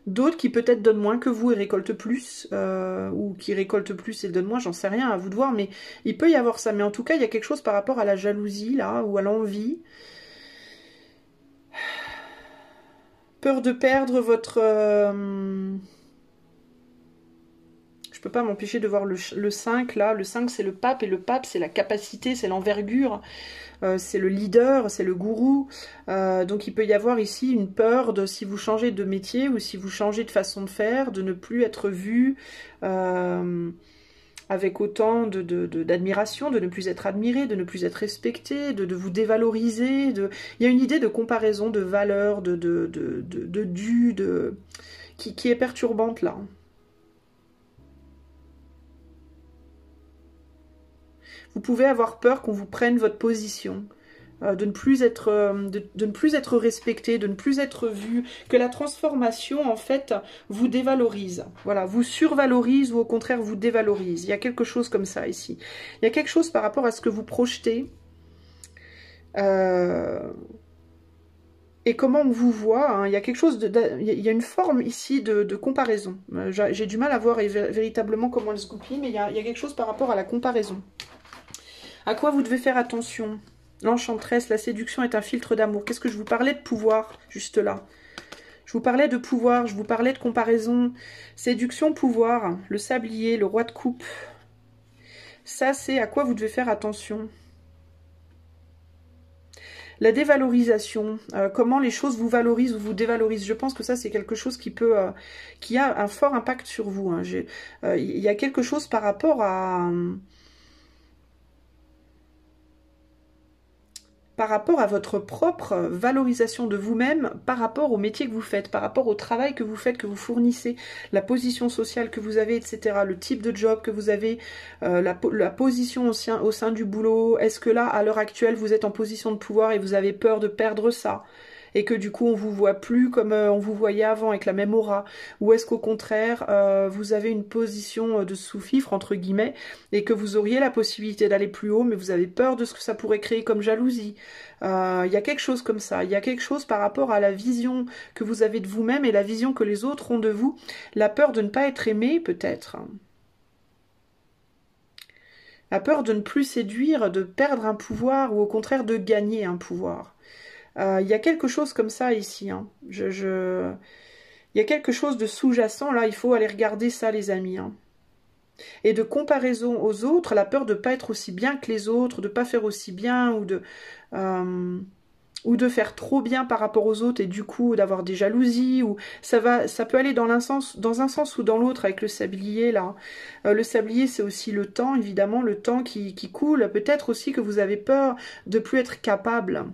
D'autres qui peut-être donnent moins que vous et récoltent plus, ou qui récoltent plus et donnent moins, j'en sais rien, à vous de voir, mais il peut y avoir ça. Mais en tout cas, il y a quelque chose par rapport à la jalousie, là, ou à l'envie. Peur de perdre votre... Je peux pas m'empêcher de voir le 5, là. Le 5, c'est le pape, et le pape, c'est la capacité, c'est l'envergure. C'est le leader, c'est le gourou. Donc il peut y avoir ici une peur de, si vous changez de métier ou si vous changez de façon de faire, de ne plus être vu avec autant d'admiration, de ne plus être admiré, de ne plus être respecté, de vous dévaloriser. Il y a une idée de comparaison, de valeur, de dû, qui est perturbante là. Vous pouvez avoir peur qu'on vous prenne votre position, de ne plus être respecté, de ne plus être vu, que la transformation, en fait, vous dévalorise. Voilà, vous survalorise ou au contraire vous dévalorise. Il y a quelque chose comme ça ici. Il y a quelque chose par rapport à ce que vous projetez et comment on vous voit. Hein. Il y a quelque chose, il y a une forme ici de comparaison. J'ai du mal à voir véritablement comment elle se goupille, mais il y a quelque chose par rapport à la comparaison. À quoi vous devez faire attention? L'enchanteresse, la séduction est un filtre d'amour. Qu'est-ce que je vous parlais de pouvoir, juste là? Je vous parlais de pouvoir, je vous parlais de comparaison. Séduction, pouvoir, le sablier, le roi de coupe. Ça, c'est à quoi vous devez faire attention. La dévalorisation, comment les choses vous valorisent ou vous dévalorisent. Je pense que ça, c'est quelque chose qui a un fort impact sur vous. Hein. Il y a quelque chose par rapport à... votre propre valorisation de vous-même, par rapport au métier que vous faites, par rapport au travail que vous faites, que vous fournissez, la position sociale que vous avez, etc., le type de job que vous avez, la position au sein du boulot. Est-ce que là, à l'heure actuelle, vous êtes en position de pouvoir et vous avez peur de perdre ça ? Et que du coup on vous voit plus comme on vous voyait avant avec la même aura, ou est-ce qu'au contraire vous avez une position de sous-fifre entre guillemets et que vous auriez la possibilité d'aller plus haut mais vous avez peur de ce que ça pourrait créer comme jalousie. Il y a quelque chose comme ça, il y a quelque chose par rapport à la vision que vous avez de vous-même et la vision que les autres ont de vous, la peur de ne pas être aimé peut-être. La peur de ne plus séduire, de perdre un pouvoir ou au contraire de gagner un pouvoir. Il y a quelque chose comme ça ici. Hein. Il y a quelque chose de sous-jacent. Là, il faut aller regarder ça, les amis. Hein. Et de comparaison aux autres, la peur de ne pas être aussi bien que les autres, de ne pas faire aussi bien ou de faire trop bien par rapport aux autres et du coup d'avoir des jalousies. Ou ça peut aller dans un sens ou dans l'autre avec le sablier. Là. Le sablier, c'est aussi le temps, évidemment, le temps qui coule. Peut-être aussi que vous avez peur de plus être capable.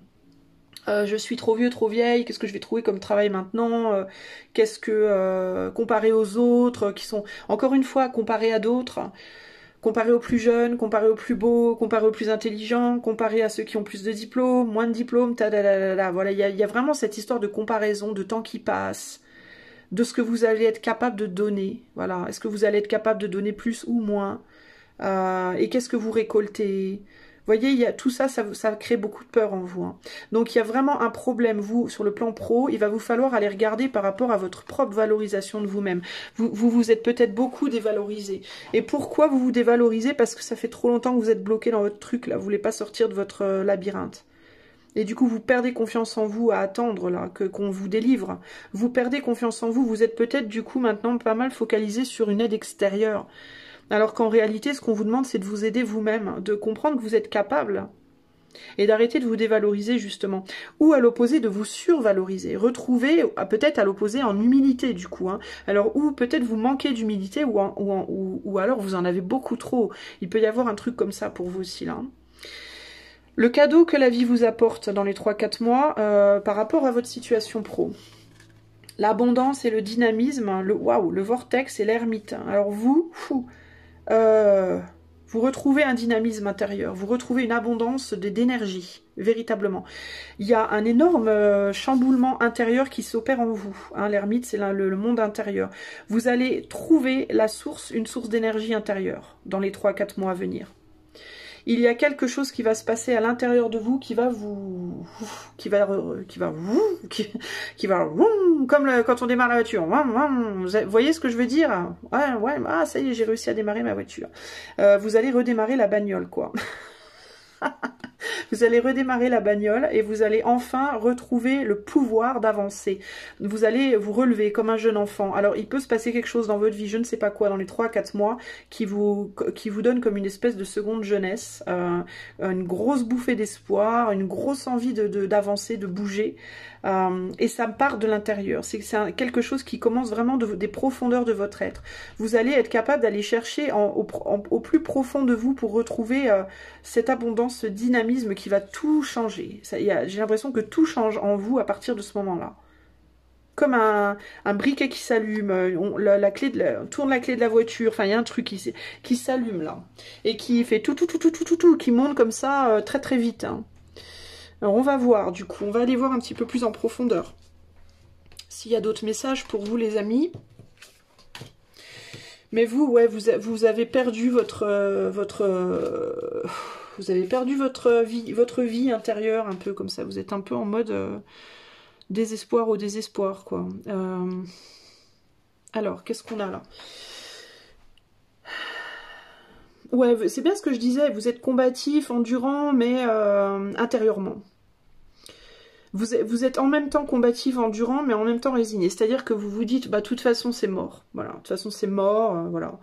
Je suis trop vieux, trop vieille, qu'est-ce que je vais trouver comme travail maintenant, qu'est-ce que, comparé aux autres, qui sont, encore une fois, comparé à d'autres, comparé aux plus jeunes, comparé aux plus beaux, comparé aux plus intelligents, comparé à ceux qui ont plus de diplômes, moins de diplômes, voilà, il y a vraiment cette histoire de comparaison, de temps qui passe, de ce que vous allez être capable de donner, voilà, est-ce que vous allez être capable de donner plus ou moins, et qu'est-ce que vous récoltez. Vous voyez, tout ça, ça crée beaucoup de peur en vous. Hein. Donc, il y a vraiment un problème, vous, sur le plan pro. Il va vous falloir aller regarder par rapport à votre propre valorisation de vous-même. Vous êtes peut-être beaucoup dévalorisé. Et pourquoi vous vous dévalorisez? Parce que ça fait trop longtemps que vous êtes bloqué dans votre truc, là. Vous voulez pas sortir de votre labyrinthe. Et du coup, vous perdez confiance en vous à attendre, là, qu'on vous délivre. Vous perdez confiance en vous. Vous êtes peut-être, du coup, maintenant pas mal focalisé sur une aide extérieure. Alors qu'en réalité, ce qu'on vous demande, c'est de vous aider vous-même, de comprendre que vous êtes capable et d'arrêter de vous dévaloriser, justement. Ou à l'opposé, de vous survaloriser. Retrouver, peut-être à l'opposé, en humilité, du coup. Hein. Alors, ou peut-être vous manquez d'humilité, ou alors vous en avez beaucoup trop. Il peut y avoir un truc comme ça pour vous aussi, là. Le cadeau que la vie vous apporte dans les 3-4 mois par rapport à votre situation pro. L'abondance et le dynamisme, le vortex et l'ermite. Alors vous, vous retrouvez un dynamisme intérieur, vous retrouvez une abondance d'énergie, véritablement. Il y a un énorme chamboulement intérieur qui s'opère en vous. Hein, l'ermite, c'est le monde intérieur. Vous allez trouver la source, une source d'énergie intérieure dans les 3-4 mois à venir. Il y a quelque chose qui va se passer à l'intérieur de vous qui va vous... comme quand on démarre la voiture. Vous voyez ce que je veux dire? Ouais, ah, ça y est, j'ai réussi à démarrer ma voiture. Vous allez redémarrer la bagnole, quoi. Vous allez redémarrer la bagnole et vous allez enfin retrouver le pouvoir d'avancer. Vous allez vous relever comme un jeune enfant. Alors, il peut se passer quelque chose dans votre vie, je ne sais pas quoi, dans les 3-4 mois, qui vous donne comme une espèce de seconde jeunesse, une grosse bouffée d'espoir, une grosse envie d'avancer, de bouger. Et ça part de l'intérieur. C'est quelque chose qui commence vraiment des profondeurs de votre être. Vous allez être capable d'aller chercher au plus profond de vous pour retrouver cette abondance, ce dynamisme qui va tout changer. J'ai l'impression que tout change en vous à partir de ce moment-là. Comme un briquet qui s'allume, on tourne la clé de la voiture, enfin il y a un truc qui s'allume là. Et qui fait tout, qui monte comme ça très très vite. Hein. Alors on va voir du coup, on va aller voir un petit peu plus en profondeur. S'il y a d'autres messages pour vous les amis. Mais vous, ouais, vous avez perdu votre vie intérieure un peu comme ça. Vous êtes un peu en mode désespoir au désespoir, quoi. Alors, qu'est-ce qu'on a là? Ouais, c'est bien ce que je disais. Vous êtes combatif, endurant, mais intérieurement. Vous êtes en même temps combatif, endurant, mais en même temps résigné. C'est-à-dire que vous vous dites, bah, de toute façon, c'est mort. Voilà, de toute façon, c'est mort, voilà.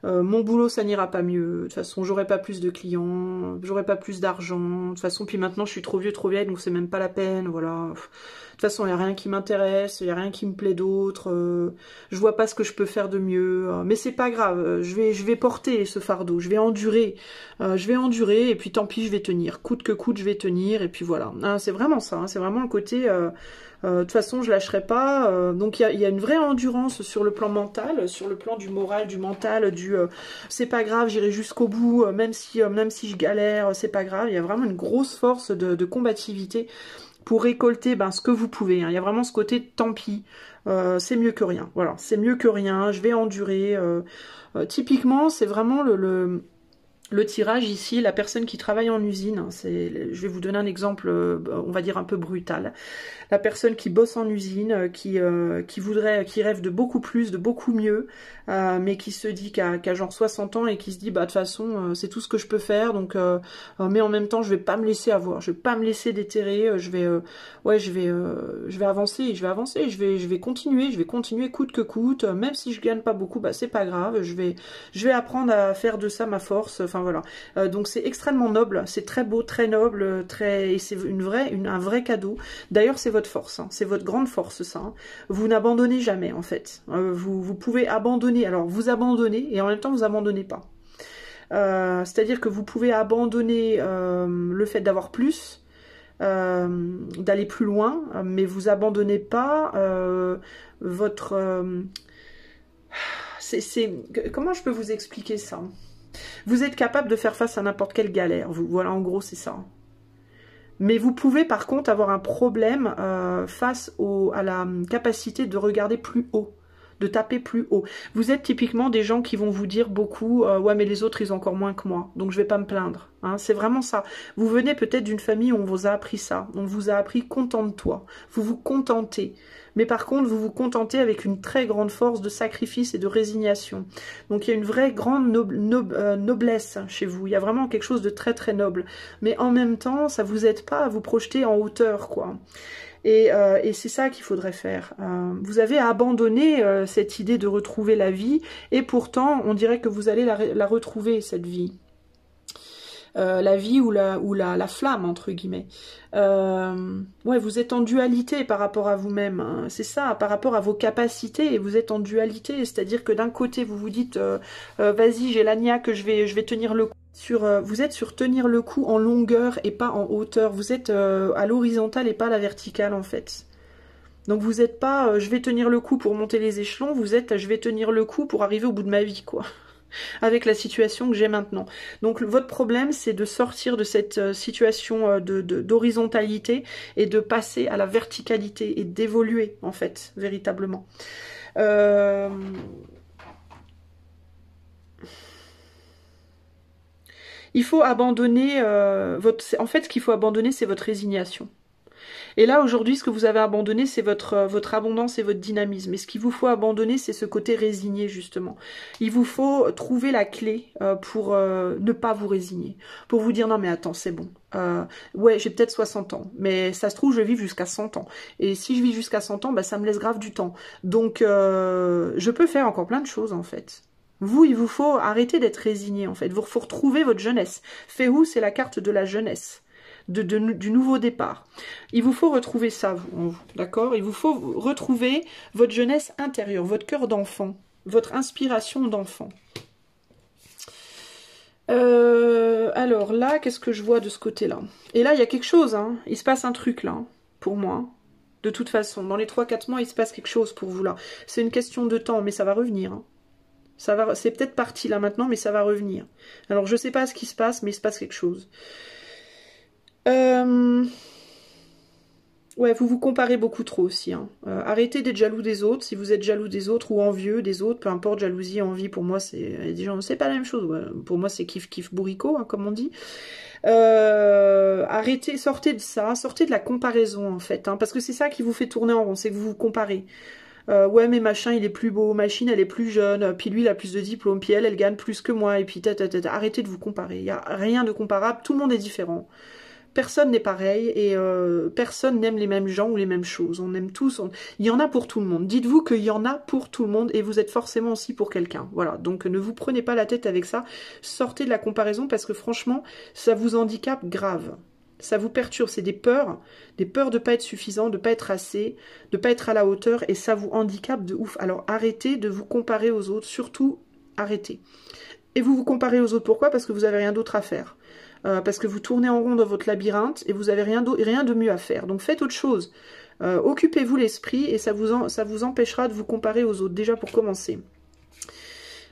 Mon boulot, ça n'ira pas mieux. De toute façon, j'aurai pas plus de clients, j'aurai pas plus d'argent. De toute façon, puis maintenant, je suis trop vieux, trop vieille, donc c'est même pas la peine, voilà. De toute façon, il n'y a rien qui m'intéresse, il n'y a rien qui me plaît d'autre. Je vois pas ce que je peux faire de mieux. Mais c'est pas grave, je vais porter ce fardeau, je vais endurer. Et puis tant pis, je vais tenir. Coûte que coûte, je vais tenir, et puis voilà. Hein, c'est vraiment ça, hein, c'est vraiment le côté... de toute façon, je lâcherai pas. Donc, il y a une vraie endurance sur le plan mental, sur le plan du moral, du mental, c'est pas grave, j'irai jusqu'au bout, même si je galère, c'est pas grave. Il y a vraiment une grosse force de combativité pour récolter ce que vous pouvez. Hein. Il y a vraiment ce côté tant pis, c'est mieux que rien. Voilà, c'est mieux que rien, je vais endurer. Typiquement, c'est vraiment le tirage ici, la personne qui travaille en usine, je vais vous donner un exemple, on va dire un peu brutal. La personne qui bosse en usine, qui rêve de beaucoup plus, de beaucoup mieux, mais qui se dit qu'à genre 60 ans et qui se dit, bah de toute façon, c'est tout ce que je peux faire, donc, mais en même temps, je vais pas me laisser avoir, je vais pas me laisser déterrer, je vais avancer, je vais continuer coûte que coûte, même si je gagne pas beaucoup, bah c'est pas grave, je vais apprendre à faire de ça ma force, enfin voilà. Donc c'est extrêmement noble, c'est très beau, très noble, et c'est un vrai cadeau. D'ailleurs, c'est votre force, hein, c'est votre grande force, ça. Hein. Vous n'abandonnez jamais, en fait. Vous pouvez abandonner, alors vous abandonnez, et en même temps, vous abandonnez pas. C'est-à-dire que vous pouvez abandonner le fait d'avoir plus, d'aller plus loin, mais vous abandonnez pas votre... Comment je peux vous expliquer ça? Vous êtes capable de faire face à n'importe quelle galère. Voilà, en gros, c'est ça. Mais vous pouvez, par contre, avoir un problème face à la capacité de regarder plus haut, de taper plus haut. Vous êtes typiquement des gens qui vont vous dire beaucoup ouais, mais les autres, ils ont encore moins que moi, donc je vais pas me plaindre. Hein, c'est vraiment ça. Vous venez peut-être d'une famille où on vous a appris ça. On vous a appris contente-toi. Vous vous contentez. Mais par contre, vous vous contentez avec une très grande force de sacrifice et de résignation. Donc, il y a une vraie grande noblesse chez vous. Il y a vraiment quelque chose de très, très noble. Mais en même temps, ça vous aide pas à vous projeter en hauteur, quoi. Et c'est ça qu'il faudrait faire. Vous avez abandonné cette idée de retrouver la vie. Et pourtant, on dirait que vous allez la retrouver, cette vie. la vie ou la flamme, entre guillemets. Ouais, vous êtes en dualité par rapport à vous-même, hein. C'est ça, par rapport à vos capacités, et vous êtes en dualité, c'est-à-dire que d'un côté, vous vous dites, vas-y, j'ai la niaque, je vais tenir le coup. Vous êtes sur tenir le coup en longueur et pas en hauteur. Vous êtes à l'horizontale et pas à la verticale, en fait. Donc vous n'êtes pas, je vais tenir le coup pour monter les échelons, vous êtes, je vais tenir le coup pour arriver au bout de ma vie, quoi. Avec la situation que j'ai maintenant. Donc votre problème, c'est de sortir de cette situation d'horizontalité et de passer à la verticalité et d'évoluer, en fait, véritablement. Il faut abandonner en fait, ce qu'il faut abandonner, c'est votre résignation. Et là, aujourd'hui, ce que vous avez abandonné, c'est votre abondance et votre dynamisme. Et ce qu'il vous faut abandonner, c'est ce côté résigné, justement. Il vous faut trouver la clé pour ne pas vous résigner. Pour vous dire, non mais attends, c'est bon. Ouais, j'ai peut-être 60 ans, mais ça se trouve, je vais vivre jusqu'à 100 ans. Et si je vis jusqu'à 100 ans, bah, ça me laisse grave du temps. Donc, je peux faire encore plein de choses, en fait. Vous, il vous faut arrêter d'être résigné, en fait. Il vous faut retrouver votre jeunesse. Féhu, c'est la carte de la jeunesse. Du nouveau départ. Il vous faut retrouver ça, vous, d'accord? Il vous faut retrouver votre jeunesse intérieure, votre cœur d'enfant, votre inspiration d'enfant. Alors là, qu'est-ce que je vois de ce côté-là? Et là, il y a quelque chose, hein. Il se passe un truc là, pour moi. De toute façon, dans les 3-4 mois, il se passe quelque chose pour vous là. C'est une question de temps, mais ça va revenir, hein. C'est peut-être parti là maintenant, mais ça va revenir. Alors je sais pas ce qui se passe, mais il se passe quelque chose. Ouais, vous vous comparez beaucoup trop aussi, hein. Arrêtez d'être jaloux des autres. Si vous êtes jaloux des autres ou envieux des autres, peu importe, jalousie, envie, pour moi, c'est pas la même chose. Ouais. Pour moi, c'est kiff kiff bourricot, hein, comme on dit. Arrêtez, sortez de ça, sortez de la comparaison en fait, hein, parce que c'est ça qui vous fait tourner en rond, c'est que vous vous comparez. Ouais, mais machin, il est plus beau, machine, elle est plus jeune, puis lui, il a plus de diplômes, puis elle gagne plus que moi, et puis arrêtez de vous comparer. Il n'y a rien de comparable, tout le monde est différent. Personne n'est pareil et personne n'aime les mêmes gens ou les mêmes choses. On aime tous, il y en a pour tout le monde. Dites-vous qu'il y en a pour tout le monde et vous êtes forcément aussi pour quelqu'un. Voilà, donc ne vous prenez pas la tête avec ça. Sortez de la comparaison parce que franchement, ça vous handicape grave. Ça vous perturbe, c'est des peurs de ne pas être suffisant, de ne pas être assez, de ne pas être à la hauteur et ça vous handicape de ouf. Alors arrêtez de vous comparer aux autres, surtout arrêtez. Et vous vous comparez aux autres, pourquoi? Parce que vous n'avez rien d'autre à faire. Parce que vous tournez en rond dans votre labyrinthe et vous n'avez rien de mieux à faire. Donc faites autre chose. Occupez-vous l'esprit et ça vous empêchera de vous comparer aux autres, déjà pour commencer.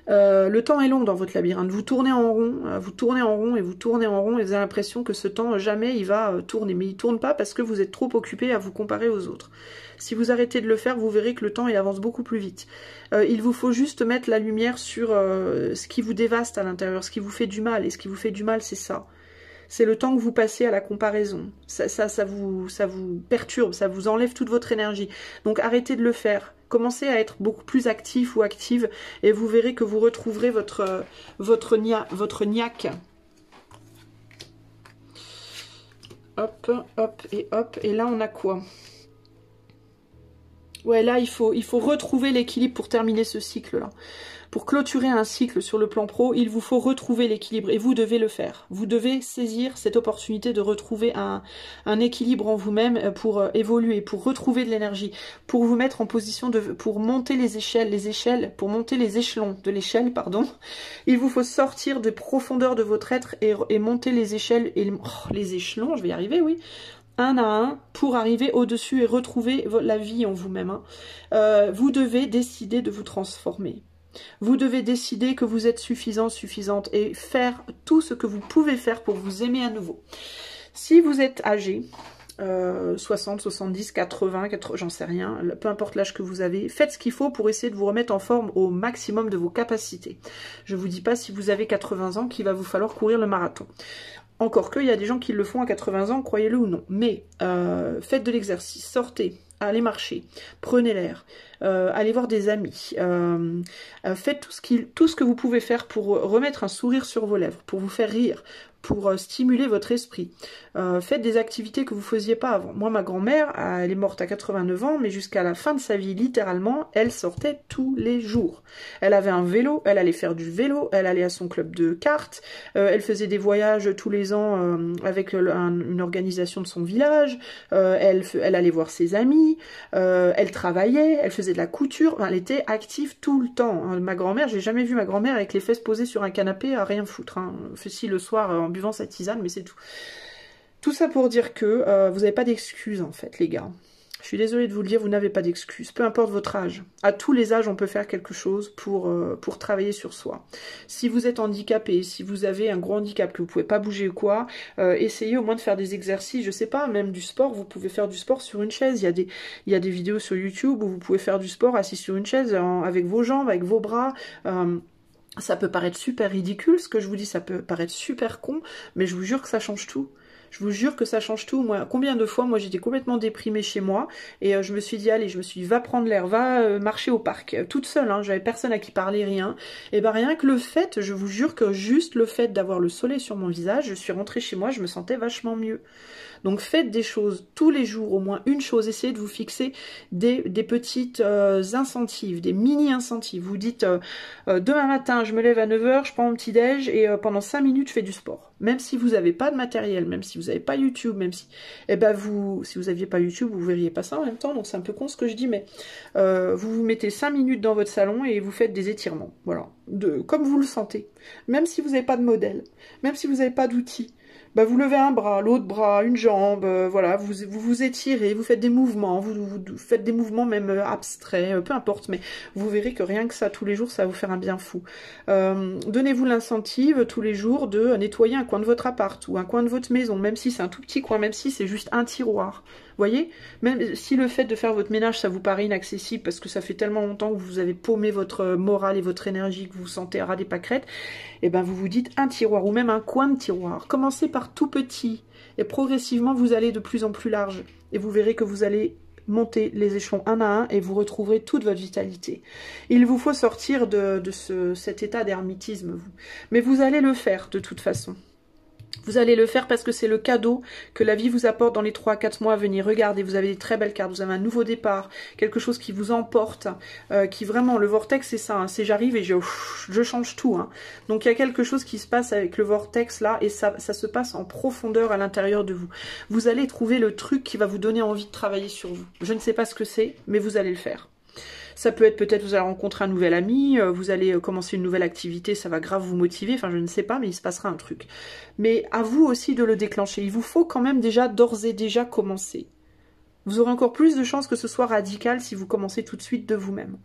Le temps est long dans votre labyrinthe. Vous tournez en rond, vous tournez en rond et vous tournez en rond et vous avez l'impression que ce temps, jamais il va tourner. Mais il ne tourne pas parce que vous êtes trop occupé à vous comparer aux autres. Si vous arrêtez de le faire, vous verrez que le temps il avance beaucoup plus vite. Il vous faut juste mettre la lumière sur ce qui vous dévaste à l'intérieur, ce qui vous fait du mal. Et ce qui vous fait du mal, c'est ça. C'est le temps que vous passez à la comparaison. Ça vous perturbe, ça vous enlève toute votre énergie. Donc arrêtez de le faire. Commencez à être beaucoup plus actif ou active et vous verrez que vous retrouverez votre niaque. Hop, hop et hop. Et là, on a quoi? Ouais, là, il faut retrouver l'équilibre pour terminer ce cycle-là. Pour clôturer un cycle sur le plan pro, il vous faut retrouver l'équilibre et vous devez le faire. Vous devez saisir cette opportunité de retrouver un équilibre en vous-même pour évoluer, pour retrouver de l'énergie, pour vous mettre en position pour monter les échelles, pour monter les échelons de l'échelle, pardon. Il vous faut sortir des profondeurs de votre être et monter les échelles et les échelons, je vais y arriver, oui. Un à un, pour arriver au-dessus et retrouver la vie en vous-même. Hein. Vous devez décider de vous transformer. Vous devez décider que vous êtes suffisant, suffisante et faire tout ce que vous pouvez faire pour vous aimer à nouveau. Si vous êtes âgé, 60, 70, 80, j'en sais rien, peu importe l'âge que vous avez, faites ce qu'il faut pour essayer de vous remettre en forme au maximum de vos capacités. Je ne vous dis pas si vous avez 80 ans qu'il va vous falloir courir le marathon. Encore que, il y a des gens qui le font à 80 ans, croyez-le ou non. Mais faites de l'exercice, sortez, allez marcher, prenez l'air, allez voir des amis. Faites tout ce que vous pouvez faire pour remettre un sourire sur vos lèvres, pour vous faire rire, pour stimuler votre esprit. Faites des activités que vous ne faisiez pas avant. Moi, ma grand-mère, elle est morte à 89 ans, mais jusqu'à la fin de sa vie, littéralement, elle sortait tous les jours. Elle avait un vélo, elle allait faire du vélo, elle allait à son club de cartes, elle faisait des voyages tous les ans avec une organisation de son village, elle allait voir ses amis, elle travaillait, elle faisait de la couture, elle était active tout le temps. Ma grand-mère, j'ai jamais vu ma grand-mère avec les fesses posées sur un canapé à rien foutre. Si le soir en buvant sa tisane, mais c'est tout. Tout ça pour dire que vous n'avez pas d'excuses en fait, les gars. Je suis désolée de vous le dire, vous n'avez pas d'excuses, peu importe votre âge. À tous les âges, on peut faire quelque chose pour travailler sur soi. Si vous êtes handicapé, si vous avez un gros handicap, que vous ne pouvez pas bouger ou quoi, essayez au moins de faire des exercices, je sais pas, même du sport, vous pouvez faire du sport sur une chaise. Il y a des vidéos sur YouTube où vous pouvez faire du sport assis sur une chaise, avec vos jambes, avec vos bras. Ça peut paraître super ridicule, ce que je vous dis, ça peut paraître super con, mais je vous jure que ça change tout. Je vous jure que ça change tout. Moi, combien de fois, moi, j'étais complètement déprimée chez moi et je me suis dit, allez, va prendre l'air, va marcher au parc, toute seule, hein, j'avais personne à qui parler, rien. Et ben rien que le fait, je vous jure que juste le fait d'avoir le soleil sur mon visage, je suis rentrée chez moi, je me sentais vachement mieux. Donc faites des choses tous les jours, au moins une chose, essayez de vous fixer des petites incentives, des mini-incentives. Vous dites, demain matin, je me lève à 9 h, je prends mon petit déj et pendant 5 minutes, je fais du sport. Même si vous n'avez pas de matériel, même si vous n'avez pas YouTube, même si... Eh ben si vous n'aviez pas YouTube, vous ne verriez pas ça en même temps, donc c'est un peu con ce que je dis, mais vous vous mettez 5 minutes dans votre salon et vous faites des étirements, voilà, comme vous le sentez. Même si vous n'avez pas de modèle, même si vous n'avez pas d'outils, bah vous levez un bras, l'autre bras, une jambe, voilà, vous étirez, vous faites des mouvements, vous faites des mouvements même abstraits, peu importe, mais vous verrez que rien que ça, tous les jours, ça va vous faire un bien fou. Donnez-vous l'incentive tous les jours de nettoyer un coin de votre appart ou un coin de votre maison, même si c'est un tout petit coin, même si c'est juste un tiroir. Voyez, même si le fait de faire votre ménage, ça vous paraît inaccessible parce que ça fait tellement longtemps que vous avez paumé votre morale et votre énergie, que vous vous sentez à ras des pâquerettes, et ben vous vous dites un tiroir ou même un coin de tiroir. Commencez par tout petit et progressivement vous allez de plus en plus large et vous verrez que vous allez monter les échelons un à un et vous retrouverez toute votre vitalité. Il vous faut sortir de cet état d'ermitisme, vous. Mais vous allez le faire de toute façon. Vous allez le faire parce que c'est le cadeau que la vie vous apporte dans les 3 à 4 mois à venir. Regardez, vous avez des très belles cartes, vous avez un nouveau départ, quelque chose qui vous emporte, qui vraiment, le vortex c'est ça, hein, c'est j'arrive et je change tout. Hein. Donc il y a quelque chose qui se passe avec le vortex là et ça se passe en profondeur à l'intérieur de vous. Vous allez trouver le truc qui va vous donner envie de travailler sur vous. Je ne sais pas ce que c'est, mais vous allez le faire. Ça peut être peut-être vous allez rencontrer un nouvel ami, vous allez commencer une nouvelle activité, ça va grave vous motiver, enfin je ne sais pas, mais il se passera un truc. Mais à vous aussi de le déclencher, il vous faut quand même déjà d'ores et déjà commencer. Vous aurez encore plus de chances que ce soit radical si vous commencez tout de suite de vous-même.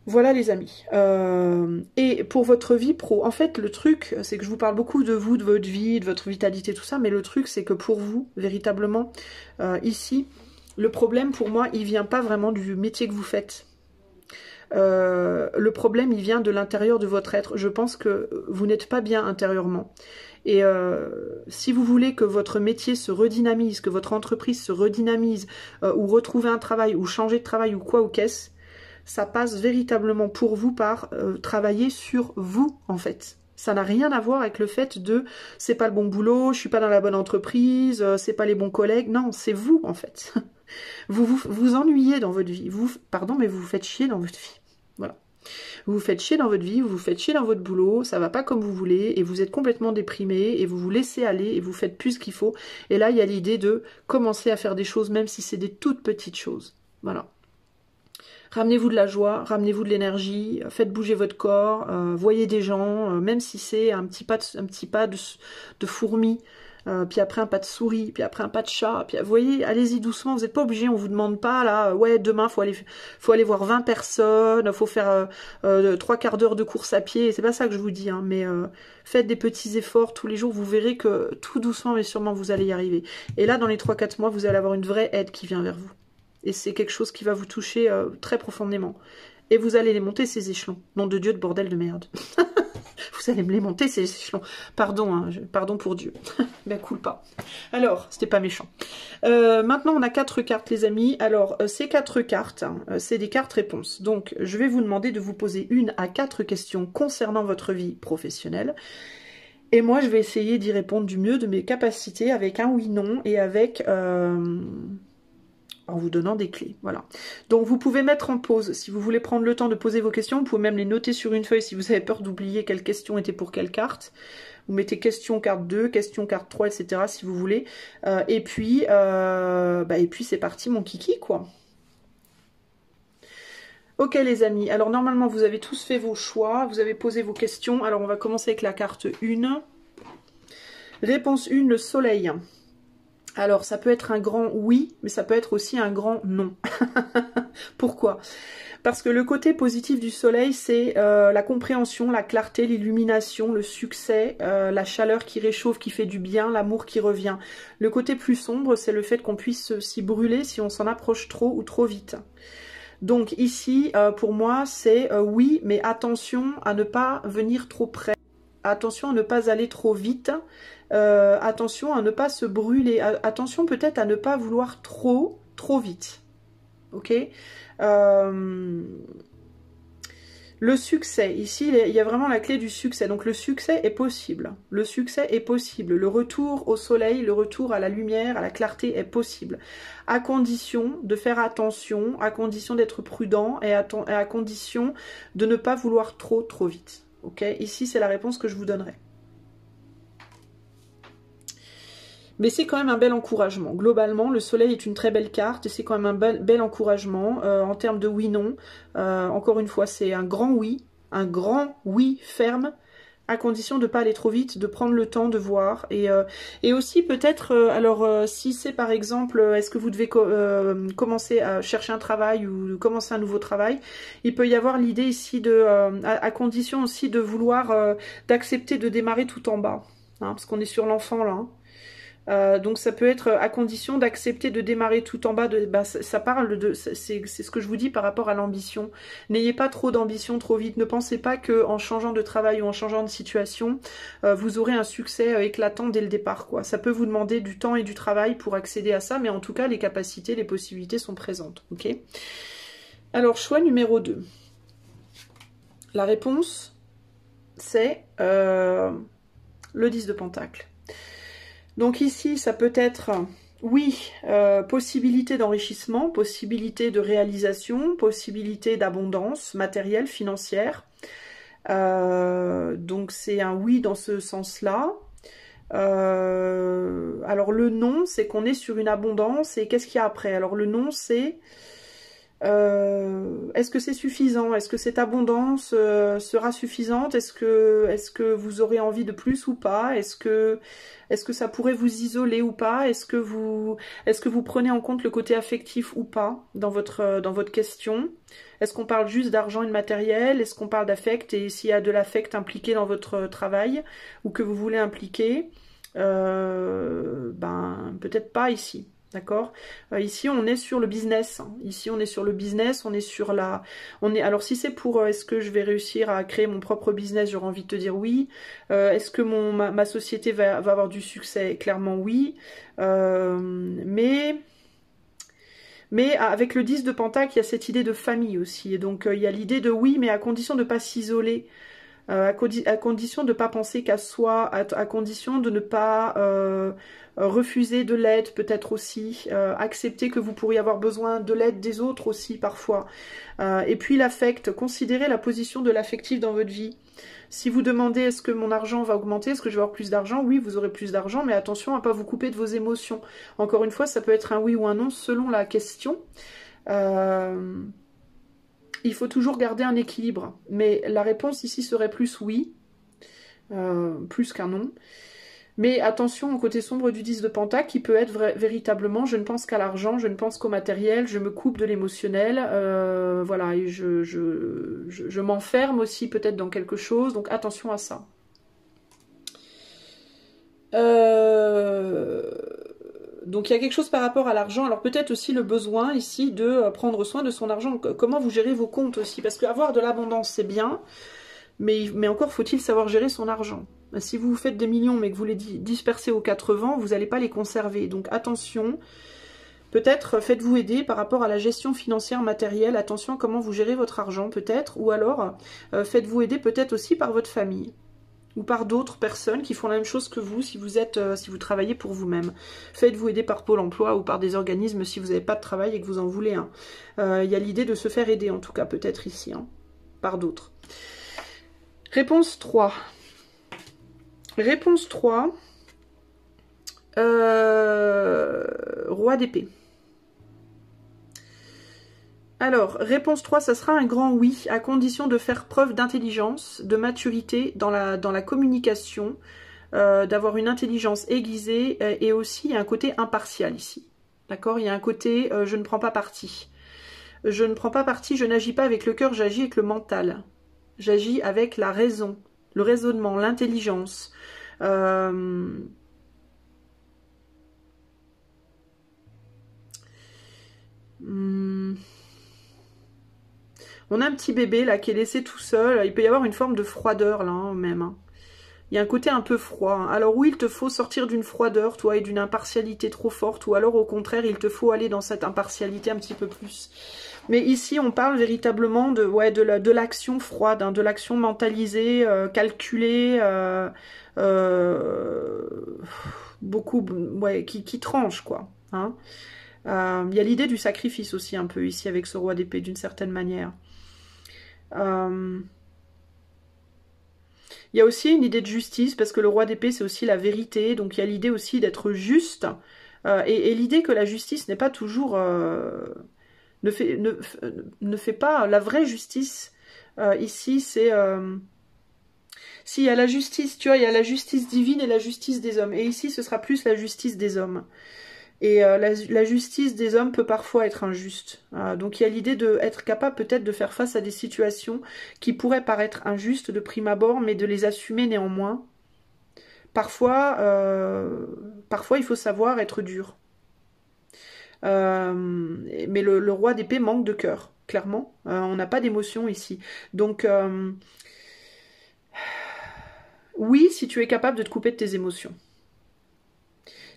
Voilà les amis. Et pour votre vie pro, en fait le truc c'est que je vous parle beaucoup de vous, de votre vie, de votre vitalité, tout ça, mais le truc c'est que pour vous, véritablement, ici, le problème pour moi, il vient pas vraiment du métier que vous faites. Le problème, il vient de l'intérieur de votre être. Je pense que vous n'êtes pas bien intérieurement. Et si vous voulez que votre métier se redynamise, que votre entreprise se redynamise, ou retrouver un travail, ou changer de travail, ou quoi ou qu'est-ce, ça passe véritablement pour vous par travailler sur vous, en fait. Ça n'a rien à voir avec le fait de c'est pas le bon boulot, je suis pas dans la bonne entreprise, c'est pas les bons collègues. Non, c'est vous, en fait. Vous ennuyez dans votre vie. Mais vous vous faites chier dans votre vie. Voilà. Vous vous faites chier dans votre vie, vous vous faites chier dans votre boulot, ça va pas comme vous voulez, et vous êtes complètement déprimé, et vous vous laissez aller, et vous faites plus ce qu'il faut. Et là, il y a l'idée de commencer à faire des choses, même si c'est des toutes petites choses. Voilà. Ramenez-vous de la joie, ramenez-vous de l'énergie, faites bouger votre corps, voyez des gens, même si c'est un petit pas de fourmi, puis après un pas de souris, puis après un pas de chat, puis vous voyez, allez-y doucement, vous n'êtes pas obligé, on vous demande pas là, ouais demain faut aller voir 20 personnes, faut faire 3 quarts d'heure de course à pied, c'est pas ça que je vous dis, hein, mais faites des petits efforts tous les jours, vous verrez que tout doucement mais sûrement vous allez y arriver. Et là dans les 3-4 mois, vous allez avoir une vraie aide qui vient vers vous. Et c'est quelque chose qui va vous toucher très profondément. Et vous allez les monter ces échelons. Nom de Dieu de bordel de merde. Vous allez me les monter ces échelons. Pardon, hein, pardon pour Dieu. Ben cool pas. Alors, c'était pas méchant. Maintenant, on a 4 cartes, les amis. Alors, ces 4 cartes, hein, c'est des cartes réponses. Donc, je vais vous demander de vous poser 1 à 4 questions concernant votre vie professionnelle. Et moi, je vais essayer d'y répondre du mieux de mes capacités avec un oui-non et avec... en vous donnant des clés, voilà. Donc vous pouvez mettre en pause, si vous voulez prendre le temps de poser vos questions, vous pouvez même les noter sur une feuille si vous avez peur d'oublier quelle question était pour quelle carte. Vous mettez question carte 2, question carte 3, etc. si vous voulez. Et puis c'est parti mon kiki, quoi. Ok les amis, alors normalement vous avez tous fait vos choix, vous avez posé vos questions. Alors on va commencer avec la carte 1. Réponse 1, le soleil. Alors, ça peut être un grand oui, mais ça peut être aussi un grand non. Pourquoi? Parce que le côté positif du soleil, c'est la compréhension, la clarté, l'illumination, le succès, la chaleur qui réchauffe, qui fait du bien, l'amour qui revient. Le côté plus sombre, c'est le fait qu'on puisse s'y brûler si on s'en approche trop ou trop vite. Donc ici, pour moi, c'est oui, mais attention à ne pas venir trop près. Attention à ne pas aller trop vite. Attention à ne pas se brûler, attention peut-être à ne pas vouloir trop vite, ok. Le succès, ici il y a vraiment la clé du succès, donc le succès est possible, le retour au soleil, le retour à la lumière, à la clarté est possible, à condition de faire attention, à condition d'être prudent et à condition de ne pas vouloir trop vite, ok. Ici c'est la réponse que je vous donnerai. Mais c'est quand même un bel encouragement. Globalement, le soleil est une très belle carte et c'est quand même un bel encouragement en termes de oui-non. Encore une fois, c'est un grand oui ferme, à condition de ne pas aller trop vite, de prendre le temps de voir. Et aussi peut-être, si c'est par exemple, est-ce que vous devez commencer à chercher un travail ou commencer un nouveau travail, il peut y avoir l'idée ici, à condition aussi de vouloir, d'accepter de démarrer tout en bas. Hein, parce qu'on est sur l'enfant là. Hein. Donc ça peut être à condition d'accepter de démarrer tout en bas. Ça parle de, c'est ce que je vous dis par rapport à l'ambition. N'ayez pas trop d'ambition trop vite. Ne pensez pas que en changeant de travail ou en changeant de situation, vous aurez un succès éclatant dès le départ, quoi. Ça peut vous demander du temps et du travail pour accéder à ça, mais en tout cas les capacités, les possibilités sont présentes. Ok. Alors choix numéro 2. La réponse, c'est le 10 de Pentacle. Donc ici, ça peut être, oui, possibilité d'enrichissement, possibilité de réalisation, possibilité d'abondance matérielle, financière. Donc c'est un oui dans ce sens-là. Alors le non, c'est qu'on est sur une abondance et qu'est-ce qu'il y a après? Alors le non, c'est... est-ce que c'est suffisant? Est-ce que cette abondance sera suffisante? Est-ce que vous aurez envie de plus ou pas? Est-ce que ça pourrait vous isoler ou pas? Est-ce que vous prenez en compte le côté affectif ou pas dans votre question? Est-ce qu'on parle juste d'argent et de matériel? Est-ce qu'on parle d'affect et s'il y a de l'affect impliqué dans votre travail ou que vous voulez impliquer? Peut-être pas ici. D'accord. Ici, on est sur le business. Ici, on est sur le business. On est sur la... Alors, si c'est pour... est-ce que je vais réussir à créer mon propre business? J'aurais envie de te dire oui. Est-ce que ma société va avoir du succès? Clairement, oui. Mais avec le 10 de Pentacle, il y a cette idée de famille aussi. Et donc, il y a l'idée de oui, mais à condition de ne pas s'isoler. À condition de ne pas penser qu'à soi, à condition de ne pas refuser de l'aide peut-être aussi, accepter que vous pourriez avoir besoin de l'aide des autres aussi parfois. Et puis l'affect, considérez la position de l'affectif dans votre vie. Si vous demandez est-ce que mon argent va augmenter, est-ce que je vais avoir plus d'argent, oui vous aurez plus d'argent, mais attention à ne pas vous couper de vos émotions. Encore une fois, ça peut être un oui ou un non selon la question. Il faut toujours garder un équilibre, mais la réponse ici serait plus oui, plus qu'un non. Mais attention au côté sombre du 10 de Pentacle qui peut être véritablement, je ne pense qu'à l'argent, je ne pense qu'au matériel, je me coupe de l'émotionnel, voilà, et je m'enferme aussi peut-être dans quelque chose, donc attention à ça. Donc il y a quelque chose par rapport à l'argent, alors peut-être aussi le besoin ici de prendre soin de son argent, comment vous gérez vos comptes aussi, parce qu'avoir de l'abondance c'est bien, mais encore faut-il savoir gérer son argent. Si vous faites des millions mais que vous les dispersez aux 4 vents, vous n'allez pas les conserver, donc attention, peut-être faites-vous aider par rapport à la gestion financière matérielle, attention à comment vous gérez votre argent peut-être, ou alors faites-vous aider peut-être aussi par votre famille. ou par d'autres personnes qui font la même chose que vous si vous travaillez pour vous-même. Faites-vous aider par Pôle emploi ou par des organismes si vous n'avez pas de travail et que vous en voulez un. Il y a l'idée de se faire aider, en tout cas, peut-être ici, hein, par d'autres. Réponse 3. Réponse 3. Roi d'épée. Alors, réponse 3, ça sera un grand oui, à condition de faire preuve d'intelligence, de maturité dans la communication, d'avoir une intelligence aiguisée, et aussi il y a un côté impartial ici. D'accord? Il y a un côté je ne prends pas parti. Je ne prends pas parti, je n'agis pas avec le cœur, j'agis avec le mental. J'agis avec la raison, le raisonnement, l'intelligence. On a un petit bébé là qui est laissé tout seul. Il peut y avoir une forme de froideur là hein, même. Hein. Il y a un côté un peu froid. Hein. Alors oui, il te faut sortir d'une froideur, toi, et d'une impartialité trop forte. Ou alors au contraire, il te faut aller dans cette impartialité un petit peu plus. Mais ici, on parle véritablement de l'action froide, hein, de l'action mentalisée, calculée, beaucoup, ouais, qui tranche, quoi. Hein. Il y a l'idée du sacrifice aussi un peu ici avec ce roi d'épée, d'une certaine manière. Il y a aussi une idée de justice, parce que le roi d'épée, c'est aussi la vérité. Donc il y a l'idée aussi d'être juste. Et l'idée que la justice n'est pas toujours... ne fait pas la vraie justice. Ici, c'est... si, il y a la justice, tu vois, il y a la justice divine et la justice des hommes. Et ici, ce sera plus la justice des hommes. Et la justice des hommes peut parfois être injuste. Donc il y a l'idée d'être capable peut-être de faire face à des situations qui pourraient paraître injustes de prime abord, mais de les assumer néanmoins. Parfois, il faut savoir être dur. Mais le roi d'épée manque de cœur, clairement. On n'a pas d'émotion ici. Donc, oui, si tu es capable de te couper de tes émotions.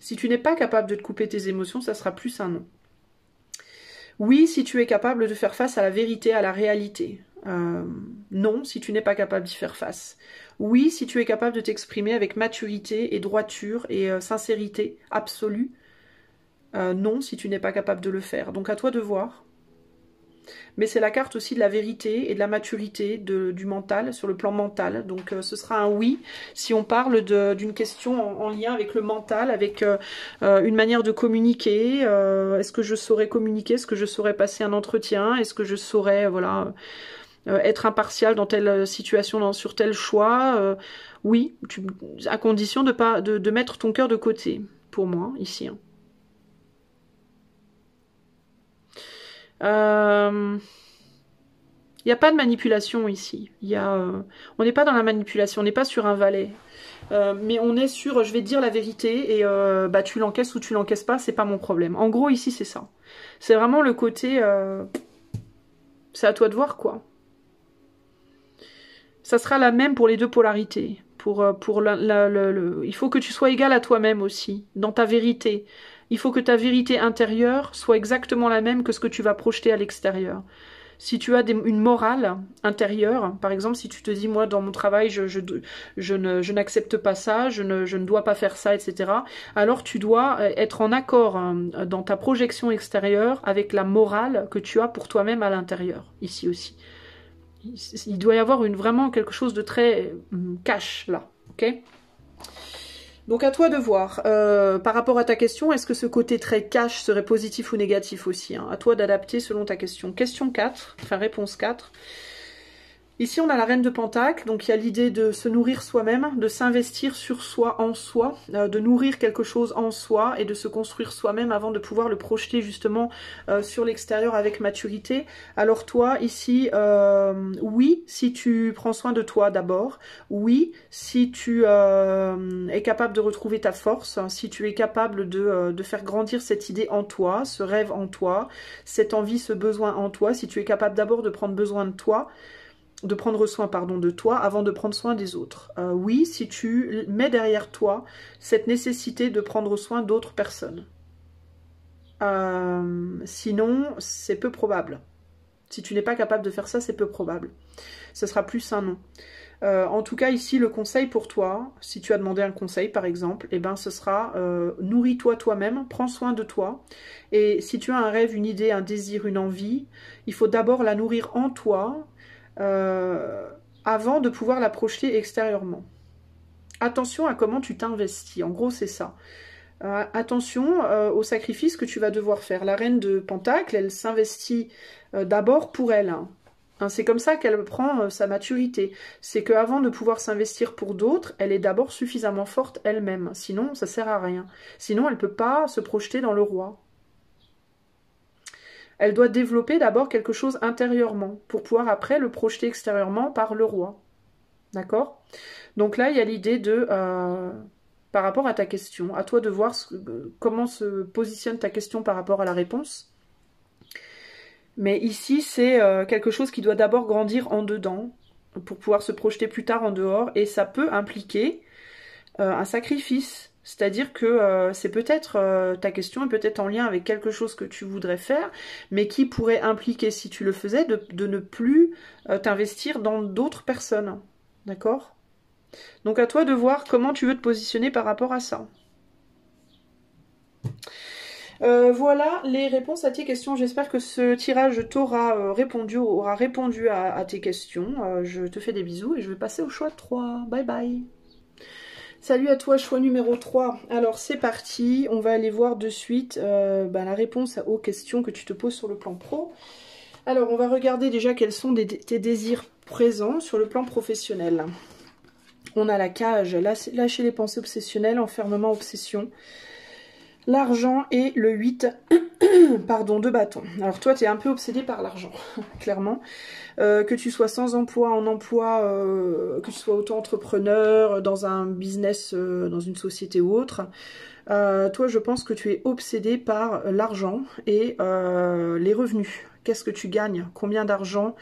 Si tu n'es pas capable de te couper tes émotions, ça sera plus un non. Oui, si tu es capable de faire face à la vérité, à la réalité. Non, si tu n'es pas capable d'y faire face. Oui, si tu es capable de t'exprimer avec maturité et droiture et sincérité absolue. Non, si tu n'es pas capable de le faire. Donc à toi de voir. Mais c'est la carte aussi de la vérité et de la maturité du mental, sur le plan mental. Donc ce sera un oui si on parle d'une question en lien avec le mental, avec une manière de communiquer. Est-ce que je saurais communiquer? Est-ce que je saurais passer un entretien? Est-ce que je saurais voilà, être impartial dans telle situation, sur tel choix? Oui, à condition de mettre ton cœur de côté, pour moi, ici. Hein. Il n'y a pas de manipulation ici. On n'est pas dans la manipulation, on n'est pas sur un valet. Mais on est sur, je vais te dire la vérité, et tu l'encaisses ou tu l'encaisses pas, c'est pas mon problème. En gros, ici, c'est ça. C'est vraiment le côté... c'est à toi de voir, quoi. Ça sera la même pour les deux polarités. Il faut que tu sois égal à toi-même aussi, dans ta vérité. Il faut que ta vérité intérieure soit exactement la même que ce que tu vas projeter à l'extérieur. Si tu as une morale intérieure, par exemple, si tu te dis, moi, dans mon travail, je n'accepte pas ça, je ne dois pas faire ça, etc., alors tu dois être en accord dans ta projection extérieure avec la morale que tu as pour toi-même à l'intérieur, ici aussi. Il doit y avoir vraiment quelque chose de très cash, là, ok ? Donc à toi de voir, par rapport à ta question, est-ce que ce côté très cash serait positif ou négatif aussi hein? À toi d'adapter selon ta question. Question 4, enfin réponse 4. Ici, on a la reine de Pentacle, donc il y a l'idée de se nourrir soi-même, de s'investir sur soi, en soi, de nourrir quelque chose en soi et de se construire soi-même avant de pouvoir le projeter justement sur l'extérieur avec maturité. Alors toi, ici, oui, si tu prends soin de toi d'abord, oui, si tu es capable de retrouver ta force, si tu es capable de faire grandir cette idée en toi, ce rêve en toi, cette envie, ce besoin en toi, si tu es capable d'abord de prendre besoin de toi, de prendre soin de toi avant de prendre soin des autres. Oui, si tu mets derrière toi cette nécessité de prendre soin d'autres personnes. Sinon, c'est peu probable. Si tu n'es pas capable de faire ça, c'est peu probable. Ce sera plus un non. En tout cas, ici, le conseil pour toi, si tu as demandé un conseil, par exemple, eh ben, ce sera nourris-toi toi-même, prends soin de toi. Et si tu as un rêve, une idée, un désir, une envie, il faut d'abord la nourrir en toi avant de pouvoir la projeter extérieurement. Attention à comment tu t'investis. En gros, c'est ça. Attention au sacrifice que tu vas devoir faire. La reine de Pentacle, elle s'investit d'abord pour elle. Hein. C'est comme ça qu'elle prend sa maturité. C'est qu'avant de pouvoir s'investir pour d'autres, elle est d'abord suffisamment forte elle-même. Sinon, ça sert à rien. Sinon, elle ne peut pas se projeter dans le roi. Elle doit développer d'abord quelque chose intérieurement pour pouvoir après le projeter extérieurement par le roi. D'accord? Donc là, il y a l'idée de... par rapport à ta question, à toi de voir comment se positionne ta question par rapport à la réponse. Mais ici, c'est quelque chose qui doit d'abord grandir en dedans pour pouvoir se projeter plus tard en dehors. Et ça peut impliquer un sacrifice. C'est-à-dire que c'est peut-être, ta question est peut-être en lien avec quelque chose que tu voudrais faire, mais qui pourrait impliquer, si tu le faisais, de ne plus t'investir dans d'autres personnes. D'accord ? Donc à toi de voir comment tu veux te positionner par rapport à ça. Voilà les réponses à tes questions. J'espère que ce tirage t'aura répondu, aura répondu à tes questions. Je te fais des bisous et je vais passer au choix 3. Bye bye. Salut à toi, choix numéro 3. Alors c'est parti, on va aller voir de suite la réponse aux questions que tu te poses sur le plan pro. Alors on va regarder déjà quels sont tes désirs présents sur le plan professionnel. On a la cage, lâcher les pensées obsessionnelles, enfermement, obsession, l'argent et le 8 pardon, de bâton. Alors toi, tu es un peu obsédé par l'argent, clairement. Que tu sois sans emploi, en emploi, que tu sois auto-entrepreneur, dans un business, dans une société ou autre. Toi, je pense que tu es obsédé par l'argent et les revenus. Qu'est-ce que tu gagnes? Combien d'argent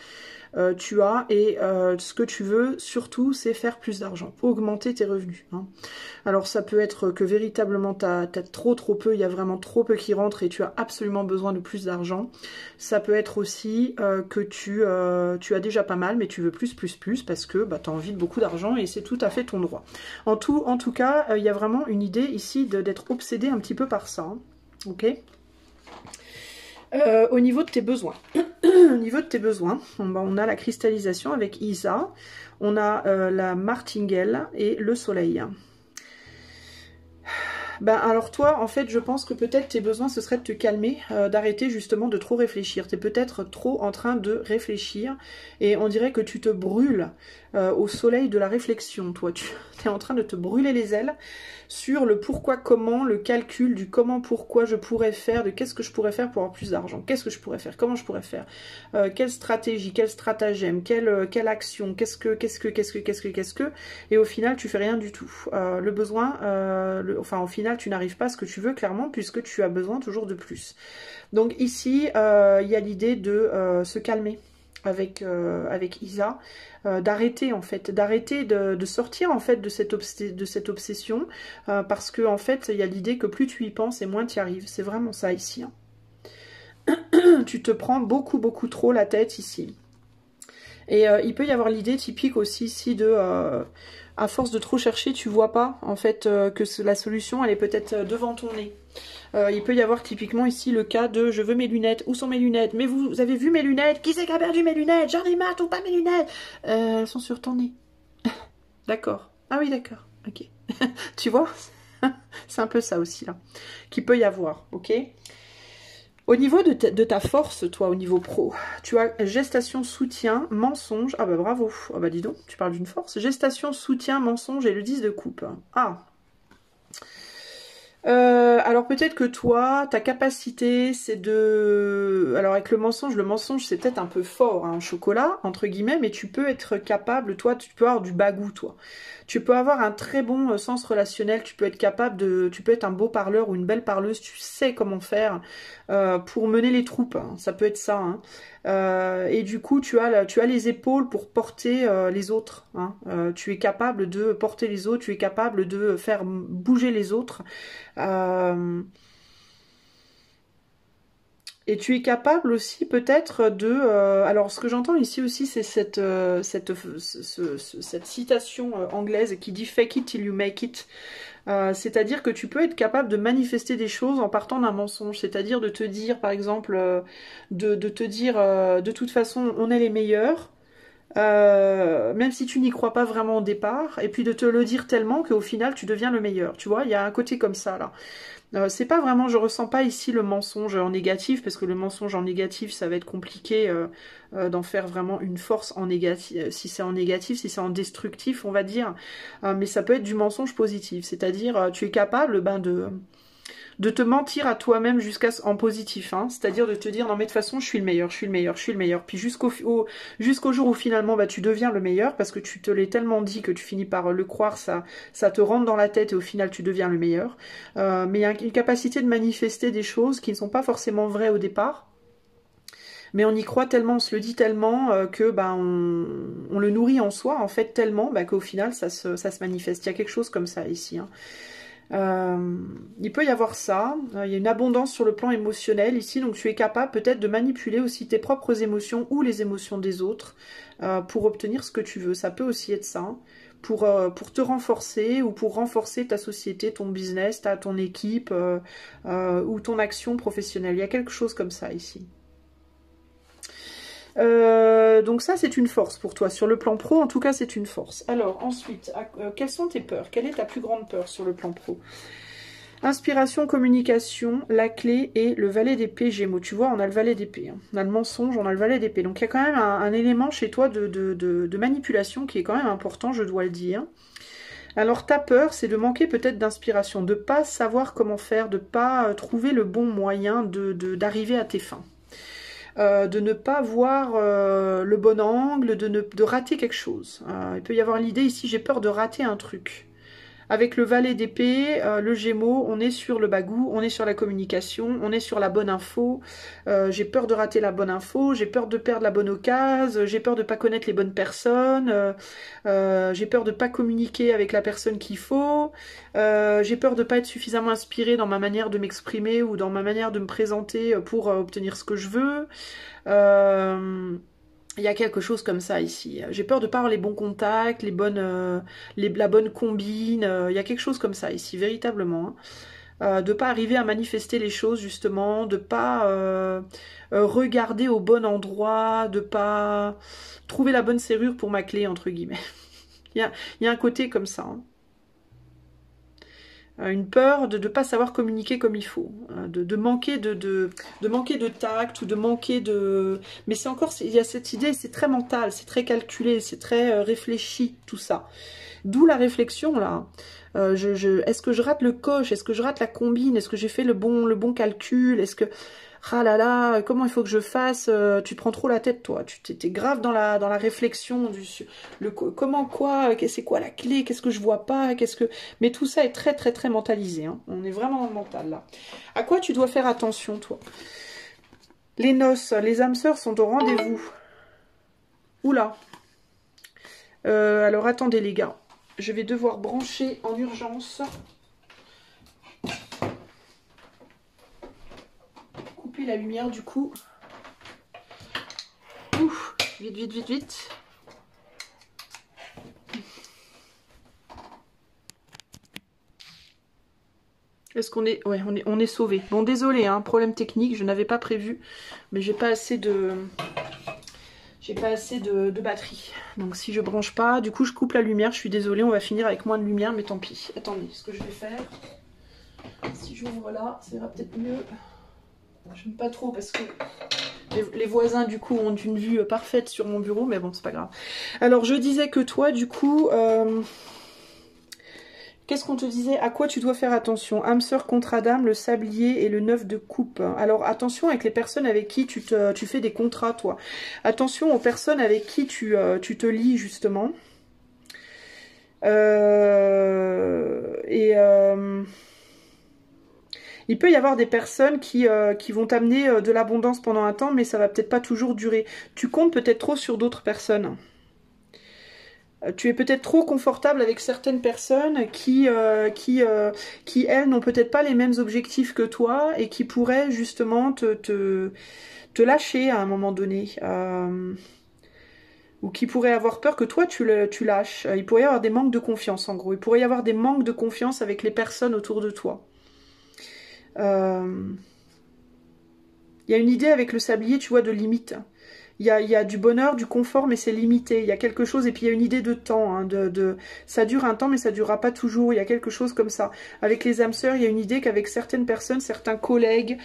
tu as, et ce que tu veux surtout, c'est faire plus d'argent, augmenter tes revenus. Hein. Alors ça peut être que véritablement t'as trop peu, il y a vraiment trop peu qui rentrent et tu as absolument besoin de plus d'argent. Ça peut être aussi que tu as déjà pas mal, mais tu veux plus parce que tu as envie de beaucoup d'argent et c'est tout à fait ton droit. En tout cas, il y a vraiment une idée ici d'être obsédé un petit peu par ça. Hein. Ok. Au niveau de tes besoins, au niveau de tes besoins, on a la cristallisation avec Isa, on a la martingale et le soleil. Alors toi, en fait, je pense que peut-être tes besoins, ce serait de te calmer, d'arrêter justement de trop réfléchir. Tu es peut-être trop en train de réfléchir et on dirait que tu te brûles au soleil de la réflexion. Toi, tu es en train de te brûler les ailes sur le pourquoi, comment, le calcul du comment, pourquoi je pourrais faire, de qu'est-ce que je pourrais faire pour avoir plus d'argent, qu'est-ce que je pourrais faire, comment je pourrais faire, quelle stratégie, quel stratagème, quelle action, qu'est-ce que, et au final, tu fais rien du tout. Le besoin, au final, tu n'arrives pas à ce que tu veux, clairement, puisque tu as besoin toujours de plus. Donc ici, il y a l'idée de se calmer avec Isa, d'arrêter en fait, de sortir en fait de cette obsession, parce que en fait, il y a l'idée que plus tu y penses et moins tu y arrives. C'est vraiment ça ici. Hein. Tu te prends beaucoup trop la tête ici. Et il peut y avoir l'idée typique aussi ici de... à force de trop chercher, tu vois pas en fait que la solution elle est peut-être devant ton nez. Il peut y avoir typiquement ici le cas de je veux mes lunettes, où sont mes lunettes? Mais vous avez vu mes lunettes? Qui c'est qui a perdu mes lunettes? J'en ai marre, trouve pas mes lunettes. Elles sont sur ton nez. D'accord. Ah oui, d'accord. Ok. Tu vois? C'est un peu ça aussi là. Qu'il peut y avoir, ok? Au niveau de ta force, toi, au niveau pro, tu as gestation, soutien, mensonge. Ah bah bravo. Ah bah dis donc, tu parles d'une force. Gestation, soutien, mensonge et le 10 de coupe. Ah. Alors peut-être que toi, ta capacité, c'est de... Alors avec le mensonge c'est peut-être un peu fort, hein, chocolat, entre guillemets, mais tu peux être capable, toi, tu peux avoir du bagou, toi. Tu peux avoir un très bon sens relationnel, tu peux être capable de... Tu peux être un beau parleur ou une belle parleuse, tu sais comment faire pour mener les troupes, hein, ça peut être ça. Hein. Et du coup, tu as les épaules pour porter les autres. Hein. Tu es capable de porter les autres, tu es capable de faire bouger les autres. Et tu es capable aussi peut-être de... alors ce que j'entends ici aussi, c'est cette citation anglaise qui dit « fake it till you make it ». C'est-à-dire que tu peux être capable de manifester des choses en partant d'un mensonge. C'est-à-dire de te dire, par exemple, de te dire de toute façon, on est les meilleurs. Même si tu n'y crois pas vraiment au départ, et puis de te le dire tellement qu'au final tu deviens le meilleur, tu vois, il y a un côté comme ça là. C'est pas vraiment, je ressens pas ici le mensonge en négatif, parce que le mensonge en négatif, ça va être compliqué d'en faire vraiment une force en négatif, si c'est en négatif, si c'est en destructif, on va dire, mais ça peut être du mensonge positif, c'est-à-dire tu es capable de te mentir à toi-même jusqu'à en positif, hein, c'est-à-dire de te dire non mais de toute façon je suis le meilleur, je suis le meilleur, je suis le meilleur, puis jusqu'au jour où finalement bah, tu deviens le meilleur parce que tu te l'es tellement dit que tu finis par le croire, ça te rentre dans la tête et au final tu deviens le meilleur. Mais il y a une capacité de manifester des choses qui ne sont pas forcément vraies au départ. Mais on y croit tellement, on se le dit tellement que bah, on le nourrit en soi en fait tellement bah, qu'au final ça se manifeste. Il y a quelque chose comme ça ici, hein. Il peut y avoir ça, il y a une abondance sur le plan émotionnel ici, donc tu es capable peut-être de manipuler aussi tes propres émotions ou les émotions des autres pour obtenir ce que tu veux. Ça peut aussi être ça, hein, pour te renforcer ou pour renforcer ta société, ton business, ton équipe ou ton action professionnelle. Il y a quelque chose comme ça ici. Donc ça c'est une force pour toi, sur le plan pro en tout cas c'est une force. Alors ensuite, quelles sont tes peurs? Quelle est ta plus grande peur sur le plan pro? Inspiration, communication, la clé et le valet d'épée Gémeaux. Tu vois, on a le valet d'épée, hein. On a le mensonge, on a le valet d'épée. Donc il y a quand même un élément chez toi de manipulation qui est quand même important, je dois le dire. Alors ta peur, c'est de manquer peut-être d'inspiration, de ne pas savoir comment faire, de ne pas trouver le bon moyen d'arriver à tes fins. De ne pas voir le bon angle, de rater quelque chose. Il peut y avoir l'idée ici, j'ai peur de rater un truc. Avec le valet d'épée, le Gémeaux, on est sur le bagou, on est sur la communication, on est sur la bonne info. J'ai peur de rater la bonne info, j'ai peur de perdre la bonne occasion, j'ai peur de ne pas connaître les bonnes personnes, j'ai peur de ne pas communiquer avec la personne qu'il faut, j'ai peur de ne pas être suffisamment inspirée dans ma manière de m'exprimer ou dans ma manière de me présenter pour obtenir ce que je veux. Il y a quelque chose comme ça ici. J'ai peur de ne pas avoir les bons contacts, la bonne combine. Il y a quelque chose comme ça ici, véritablement. Hein. De ne pas arriver à manifester les choses, justement. De ne pas regarder au bon endroit. De ne pas trouver la bonne serrure pour ma clé, entre guillemets. Il y a un côté comme ça. Hein. Une peur de ne pas savoir communiquer comme il faut, de manquer de manquer de tact ou de manquer de... Mais c'est encore, il y a cette idée, c'est très mental, c'est très calculé, c'est très réfléchi, tout ça. D'où la réflexion, là. Est-ce que je rate le coche? Est-ce que je rate la combine? Est-ce que j'ai fait le bon calcul? Est-ce que... Ah là là, comment il faut que je fasse? Tu te prends trop la tête, toi. Tu t'es grave dans la réflexion. Comment, quoi? C'est quoi la clé? Qu'est-ce que je vois pas? Mais tout ça est très, très, très mentalisé. Hein. On est vraiment dans le mental, là. À quoi tu dois faire attention, toi? Les noces, les âmes sœurs sont au rendez-vous. Oula. Alors, attendez, les gars. Je vais devoir brancher en urgence... la lumière du coup. Ouf, vite, vite, vite, vite. Est-ce qu'on est... Ouais, on est sauvé. Bon, désolé, hein, problème technique, je n'avais pas prévu, mais j'ai pas assez de... de batterie. Donc si je branche pas, du coup je coupe la lumière, je suis désolée, on va finir avec moins de lumière, mais tant pis. Attendez, ce que je vais faire, si j'ouvre là, ça ira peut-être mieux. Je n'aime pas trop parce que les voisins du coup ont une vue parfaite sur mon bureau, mais bon c'est pas grave. Alors je disais que toi du coup, qu'est-ce qu'on te disait? À quoi tu dois faire attention? Âme sœur, contrat d'âme, le sablier et le 9 de coupe. Alors attention avec les personnes avec qui tu fais des contrats toi. Attention aux personnes avec qui tu te lis justement. Il peut y avoir des personnes qui vont t'amener de l'abondance pendant un temps, mais ça va peut-être pas toujours durer. Tu comptes peut-être trop sur d'autres personnes. Tu es peut-être trop confortable avec certaines personnes qui elles, n'ont peut-être pas les mêmes objectifs que toi et qui pourraient justement te lâcher à un moment donné. Ou qui pourraient avoir peur que toi, tu lâches. Il pourrait y avoir des manques de confiance, en gros. Il pourrait y avoir des manques de confiance avec les personnes autour de toi. Il y a une idée avec le sablier, tu vois, de limite. Il y a du bonheur, du confort, mais c'est limité. Il y a quelque chose, et puis il y a une idée de temps. Hein, ça dure un temps, mais ça ne durera pas toujours. Il y a quelque chose comme ça. Avec les âmes sœurs, il y a une idée qu'avec certaines personnes, certains collègues,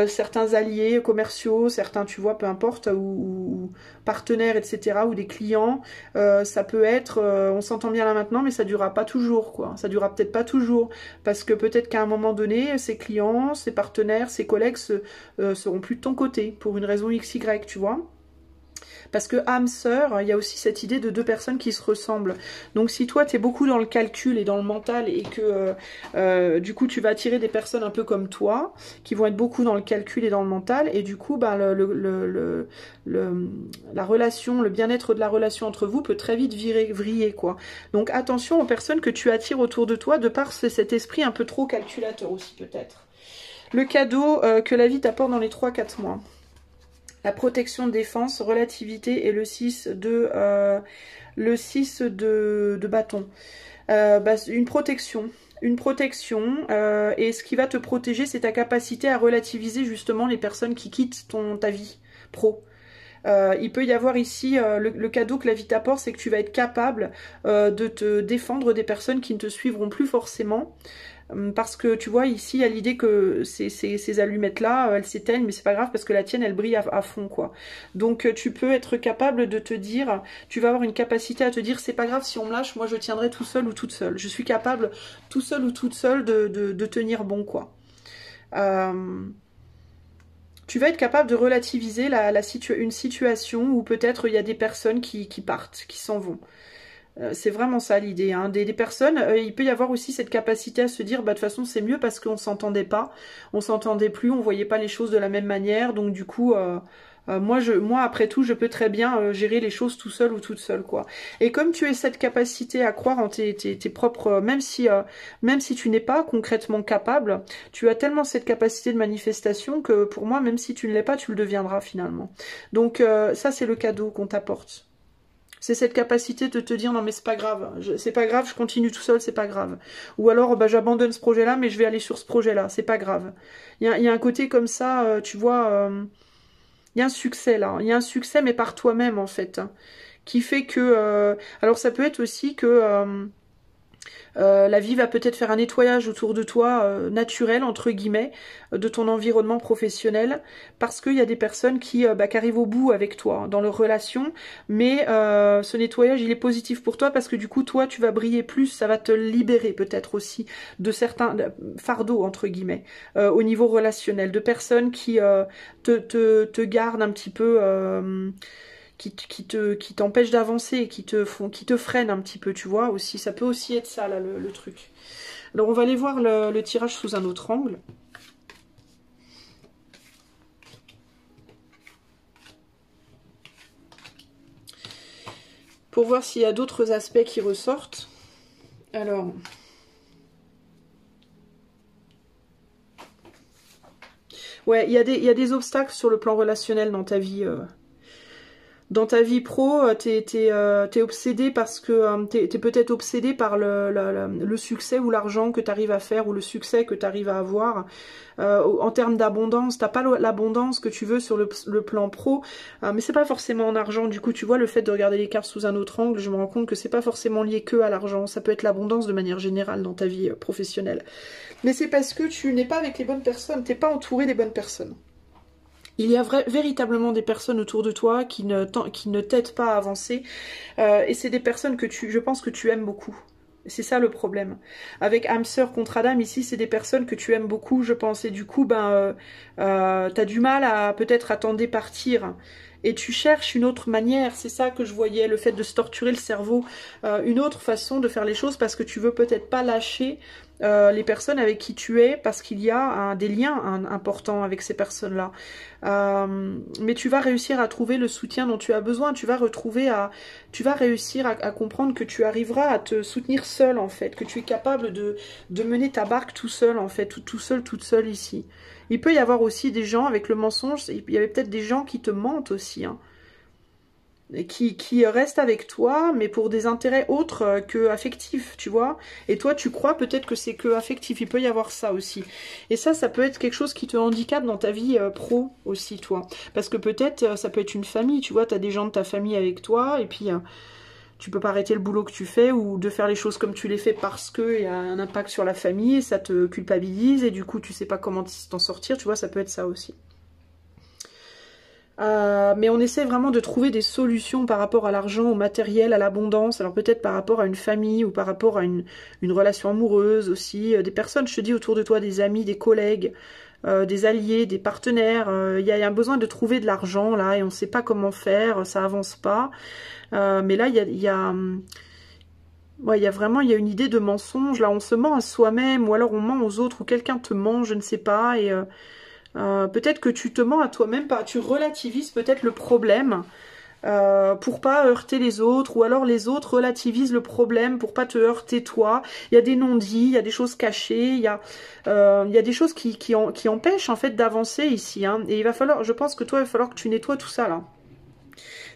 certains alliés commerciaux, certains, tu vois, peu importe, ou partenaires, etc., ou des clients, ça peut être, on s'entend bien là maintenant, mais ça ne durera pas toujours, quoi. Ça ne durera peut-être pas toujours, parce que peut-être qu'à un moment donné, ces clients, ces partenaires, ces collègues seront plus de ton côté, pour une raison XY, tu vois. Parce que âme sœur, il y a aussi cette idée de deux personnes qui se ressemblent. Donc si toi, tu es beaucoup dans le calcul et dans le mental et que du coup, tu vas attirer des personnes un peu comme toi, qui vont être beaucoup dans le calcul et dans le mental, et du coup, ben, la relation, le bien-être de la relation entre vous peut très vite vriller, quoi. Donc attention aux personnes que tu attires autour de toi, de par cet esprit un peu trop calculateur aussi, peut-être. Le cadeau que la vie t'apporte dans les 3-4 mois. La protection de défense, relativité et le 6 de bâton. Une protection. Une protection. Et ce qui va te protéger, c'est ta capacité à relativiser justement les personnes qui quittent ta vie pro. Il peut y avoir ici, le cadeau que la vie t'apporte, c'est que tu vas être capable de te défendre des personnes qui ne te suivront plus forcément. Parce que tu vois, ici, il y a l'idée que ces allumettes-là, elles s'éteignent, mais c'est pas grave parce que la tienne, elle brille à fond, quoi. Donc, tu peux être capable de te dire, tu vas avoir une capacité à te dire, c'est pas grave si on me lâche, moi je tiendrai tout seul ou toute seule. Je suis capable, tout seul ou toute seule, de tenir bon, quoi. Tu vas être capable de relativiser une situation où peut-être il y a des personnes qui partent, qui s'en vont. C'est vraiment ça l'idée, hein. Des personnes, il peut y avoir aussi cette capacité à se dire, bah de toute façon c'est mieux parce qu'on s'entendait pas, on s'entendait plus, on voyait pas les choses de la même manière, donc du coup, moi après tout, je peux très bien gérer les choses tout seul ou toute seule, quoi. Et comme tu as cette capacité à croire en tes propres, même si tu n'es pas concrètement capable, tu as tellement cette capacité de manifestation que pour moi, même si tu ne l'es pas, tu le deviendras finalement. Donc ça c'est le cadeau qu'on t'apporte. C'est cette capacité de te dire non mais c'est pas grave, c'est pas grave, je continue tout seul, c'est pas grave. Ou alors bah, j'abandonne ce projet-là, mais je vais aller sur ce projet-là, c'est pas grave. Il y a un côté comme ça, tu vois, il y a un succès là, il y a un succès mais par toi-même en fait, hein, qui fait que, alors ça peut être aussi que la vie va peut-être faire un nettoyage autour de toi, naturel, entre guillemets, de ton environnement professionnel, parce qu'il y a des personnes qui arrivent au bout avec toi, hein, dans leur relation, mais ce nettoyage, il est positif pour toi, parce que du coup, toi, tu vas briller plus, ça va te libérer peut-être aussi de certains fardeaux, entre guillemets, au niveau relationnel, de personnes qui te gardent un petit peu... qui t'empêchent d'avancer, qui te freinent un petit peu, tu vois, aussi. Ça peut aussi être ça, là, le truc. Alors, on va aller voir le tirage sous un autre angle. Pour voir s'il y a d'autres aspects qui ressortent. Alors... ouais, il y a des obstacles sur le plan relationnel dans ta vie... Dans ta vie pro, t'es obsédé parce que t'es peut-être obsédé par le succès ou l'argent que tu arrives à faire ou le succès que tu arrives à avoir. En termes d'abondance, t'as pas l'abondance que tu veux sur le plan pro, mais c'est pas forcément en argent. Du coup, tu vois, le fait de regarder les cartes sous un autre angle, je me rends compte que c'est pas forcément lié que à l'argent. Ça peut être l'abondance de manière générale dans ta vie professionnelle. Mais c'est parce que tu n'es pas avec les bonnes personnes, t'es pas entouré des bonnes personnes. Il y a véritablement des personnes autour de toi qui ne t'aident pas à avancer. Et c'est des personnes que je pense que tu aimes beaucoup. C'est ça le problème. Avec âme sœur contre Adam, ici, c'est des personnes que tu aimes beaucoup, je pense. Et du coup, t'as du mal à peut-être à t'en départir. Et tu cherches une autre manière, c'est ça que je voyais, le fait de se torturer le cerveau, une autre façon de faire les choses parce que tu veux peut-être pas lâcher les personnes avec qui tu es, parce qu'il y a des liens importants avec ces personnes-là. Mais tu vas réussir à trouver le soutien dont tu as besoin. Tu vas réussir à comprendre que tu arriveras à te soutenir seul, en fait, que tu es capable de mener ta barque tout seul, en fait, tout seul, toute seule ici. Il peut y avoir aussi des gens avec le mensonge, il y avait peut-être des gens qui te mentent aussi, hein, qui restent avec toi, mais pour des intérêts autres que affectifs, tu vois. Et toi, tu crois peut-être que c'est que affectif. Il peut y avoir ça aussi. Et ça peut être quelque chose qui te handicape dans ta vie pro aussi, toi. Parce que peut-être, ça peut être une famille, tu vois. Tu as des gens de ta famille avec toi, et puis tu peux pas arrêter le boulot que tu fais, ou de faire les choses comme tu les fais parce qu'il y a un impact sur la famille, et ça te culpabilise, et du coup, tu sais pas comment t'en sortir, tu vois. Ça peut être ça aussi. Mais on essaie vraiment de trouver des solutions par rapport à l'argent, au matériel, à l'abondance. Alors peut-être par rapport à une famille ou par rapport à une relation amoureuse aussi. Des personnes, je te dis, autour de toi, des amis, des collègues, des alliés, des partenaires. Il y a un besoin de trouver de l'argent là et on ne sait pas comment faire, ça avance pas. Mais là, il y a vraiment une idée de mensonge. Là, on se ment à soi-même ou alors on ment aux autres ou quelqu'un te ment, je ne sais pas. Et peut-être que tu te mens à toi-même, tu relativises peut-être le problème pour pas heurter les autres, ou alors les autres relativisent le problème pour pas te heurter toi. Il y a des non-dits, il y a des choses cachées, il y a des choses qui empêchent en fait d'avancer ici, hein. Et je pense que toi, il va falloir que tu nettoies tout ça là.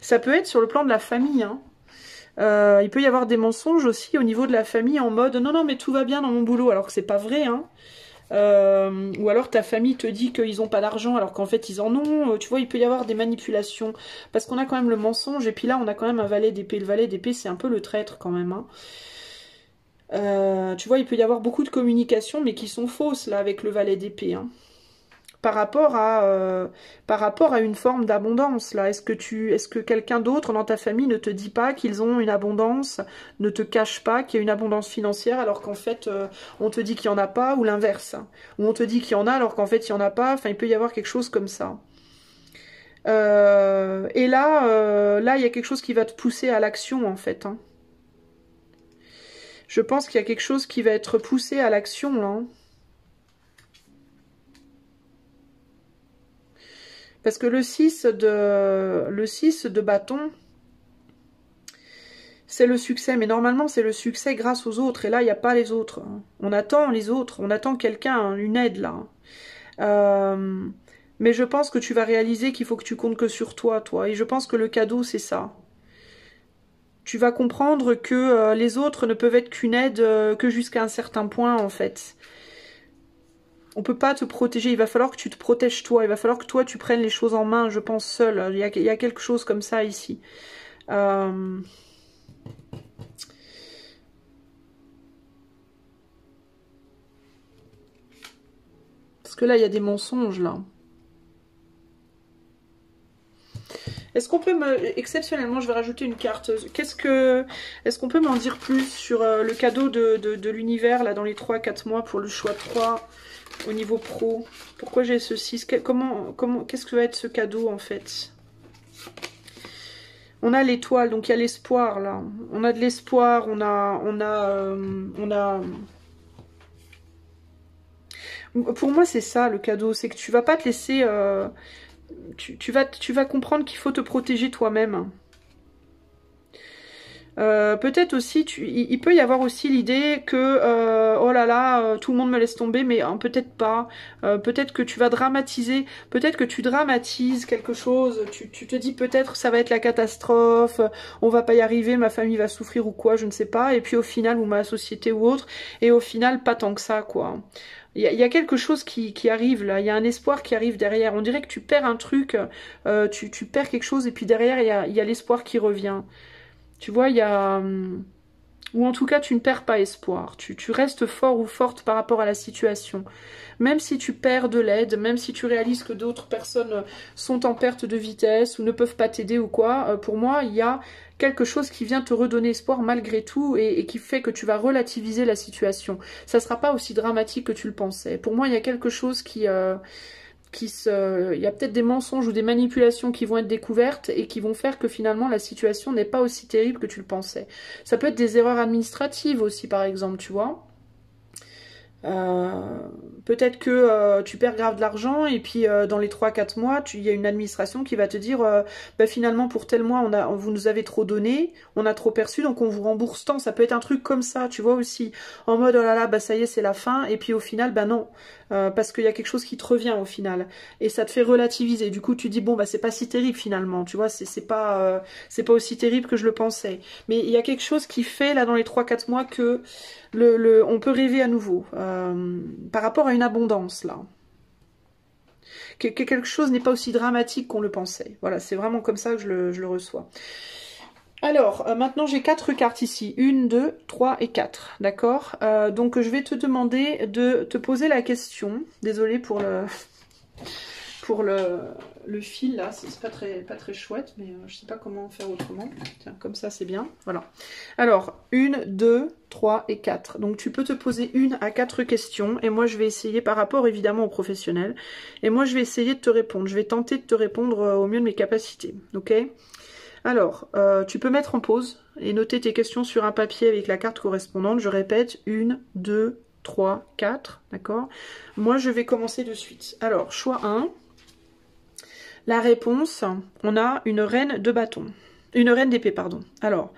Ça peut être sur le plan de la famille, hein. Il peut y avoir des mensonges aussi au niveau de la famille en mode non mais tout va bien dans mon boulot, alors que c'est pas vrai, hein. Ou alors ta famille te dit qu'ils n'ont pas d'argent alors qu'en fait ils en ont, tu vois, il peut y avoir des manipulations, parce qu'on a quand même le mensonge, et puis là on a quand même un valet d'épée. Le valet d'épée c'est un peu le traître quand même, hein. Tu vois, il peut y avoir beaucoup de communications mais qui sont fausses là avec le valet d'épée, hein. Par rapport à une forme d'abondance là, est-ce que quelqu'un d'autre dans ta famille ne te dit pas qu'ils ont une abondance, ne te cache pas qu'il y a une abondance financière alors qu'en fait on te dit qu'il n'y en a pas, ou l'inverse, hein, ou on te dit qu'il y en a alors qu'en fait il n'y en a pas. Enfin, il peut y avoir quelque chose comme ça. Et là il y a quelque chose qui va te pousser à l'action en fait, hein. Je pense qu'il y a quelque chose qui va être poussé à l'action là, hein. Parce que le 6 de bâton, c'est le succès. Mais normalement, c'est le succès grâce aux autres. Et là, il n'y a pas les autres. On attend les autres. On attend quelqu'un, une aide, là. Mais je pense que tu vas réaliser qu'il faut que tu comptes que sur toi, toi. Et je pense que le cadeau, c'est ça. Tu vas comprendre que les autres ne peuvent être qu'une aide que jusqu'à un certain point, en fait. On peut pas te protéger, il va falloir que tu te protèges toi, il va falloir que toi tu prennes les choses en main, je pense, seul. Il y a quelque chose comme ça ici. Parce que là, il y a des mensonges, là. Est-ce qu'on peut exceptionnellement, je vais rajouter une carte. Est-ce qu'on peut m'en dire plus sur le cadeau de l'univers, là, dans les 3-4 mois, pour le choix 3 au niveau pro? Pourquoi j'ai ce 6? Qu'est-ce que va être ce cadeau, en fait? On a l'étoile, donc il y a l'espoir, là. On a de l'espoir, on a... Pour moi, c'est ça, le cadeau. C'est que tu vas pas te laisser... Tu vas comprendre qu'il faut te protéger toi-même. Peut-être aussi, il peut y avoir aussi l'idée que oh là là, tout le monde me laisse tomber, mais peut-être pas. Peut-être que tu vas dramatiser, peut-être que tu dramatises quelque chose. Tu te dis peut-être ça va être la catastrophe, on va pas y arriver, ma famille va souffrir ou quoi, je ne sais pas. Et puis au final, ou ma société ou autre, et au final, pas tant que ça, quoi. Il y a quelque chose qui arrive là, il y a un espoir qui arrive derrière. On dirait que tu perds un truc, tu perds quelque chose, et puis derrière, il y a l'espoir qui revient. Tu vois, il y a... Ou en tout cas, tu ne perds pas espoir. Tu restes fort ou forte par rapport à la situation. Même si tu perds de l'aide, même si tu réalises que d'autres personnes sont en perte de vitesse ou ne peuvent pas t'aider ou quoi, pour moi, il y a quelque chose qui vient te redonner espoir malgré tout et qui fait que tu vas relativiser la situation. Ça ne sera pas aussi dramatique que tu le pensais. Pour moi, il y a quelque chose il y a peut-être des mensonges ou des manipulations qui vont être découvertes et qui vont faire que finalement la situation n'est pas aussi terrible que tu le pensais. Ça peut être des erreurs administratives aussi, par exemple, tu vois. Peut-être que tu perds grave de l'argent et puis dans les 3-4 mois, il y a une administration qui va te dire bah, finalement pour tel mois vous nous avez trop donné, on a trop perçu donc on vous rembourse tant. Ça peut être un truc comme ça, tu vois aussi, en mode oh là là, bah ça y est c'est la fin et puis au final bah non, parce qu'il y a quelque chose qui te revient au final et ça te fait relativiser. Du coup tu dis bon bah c'est pas si terrible finalement, tu vois, c'est pas aussi terrible que je le pensais. Mais il y a quelque chose qui fait là dans les 3-4 mois que on peut rêver à nouveau par rapport à une abondance là. Que quelque chose n'est pas aussi dramatique qu'on le pensait. Voilà, c'est vraiment comme ça que je le reçois. Alors, maintenant j'ai 4 cartes ici. 1, 2, 3 et 4. D'accord, donc je vais te demander de te poser la question. Désolée pour le fil là, c'est pas très chouette, mais je sais pas comment faire autrement. Tiens, comme ça c'est bien, voilà. Alors, 1, 2, 3 et 4. Donc tu peux te poser 1 à 4 questions, et moi je vais essayer, par rapport évidemment aux professionnels, et moi je vais essayer de te répondre. Je vais tenter de te répondre au mieux de mes capacités, ok? Alors, tu peux mettre en pause, et noter tes questions sur un papier avec la carte correspondante. Je répète, 1, 2, 3, 4, d'accord? Moi je vais commencer de suite. Alors, choix 1. La réponse, on a une reine de bâton. Une reine d'épée, pardon. Alors,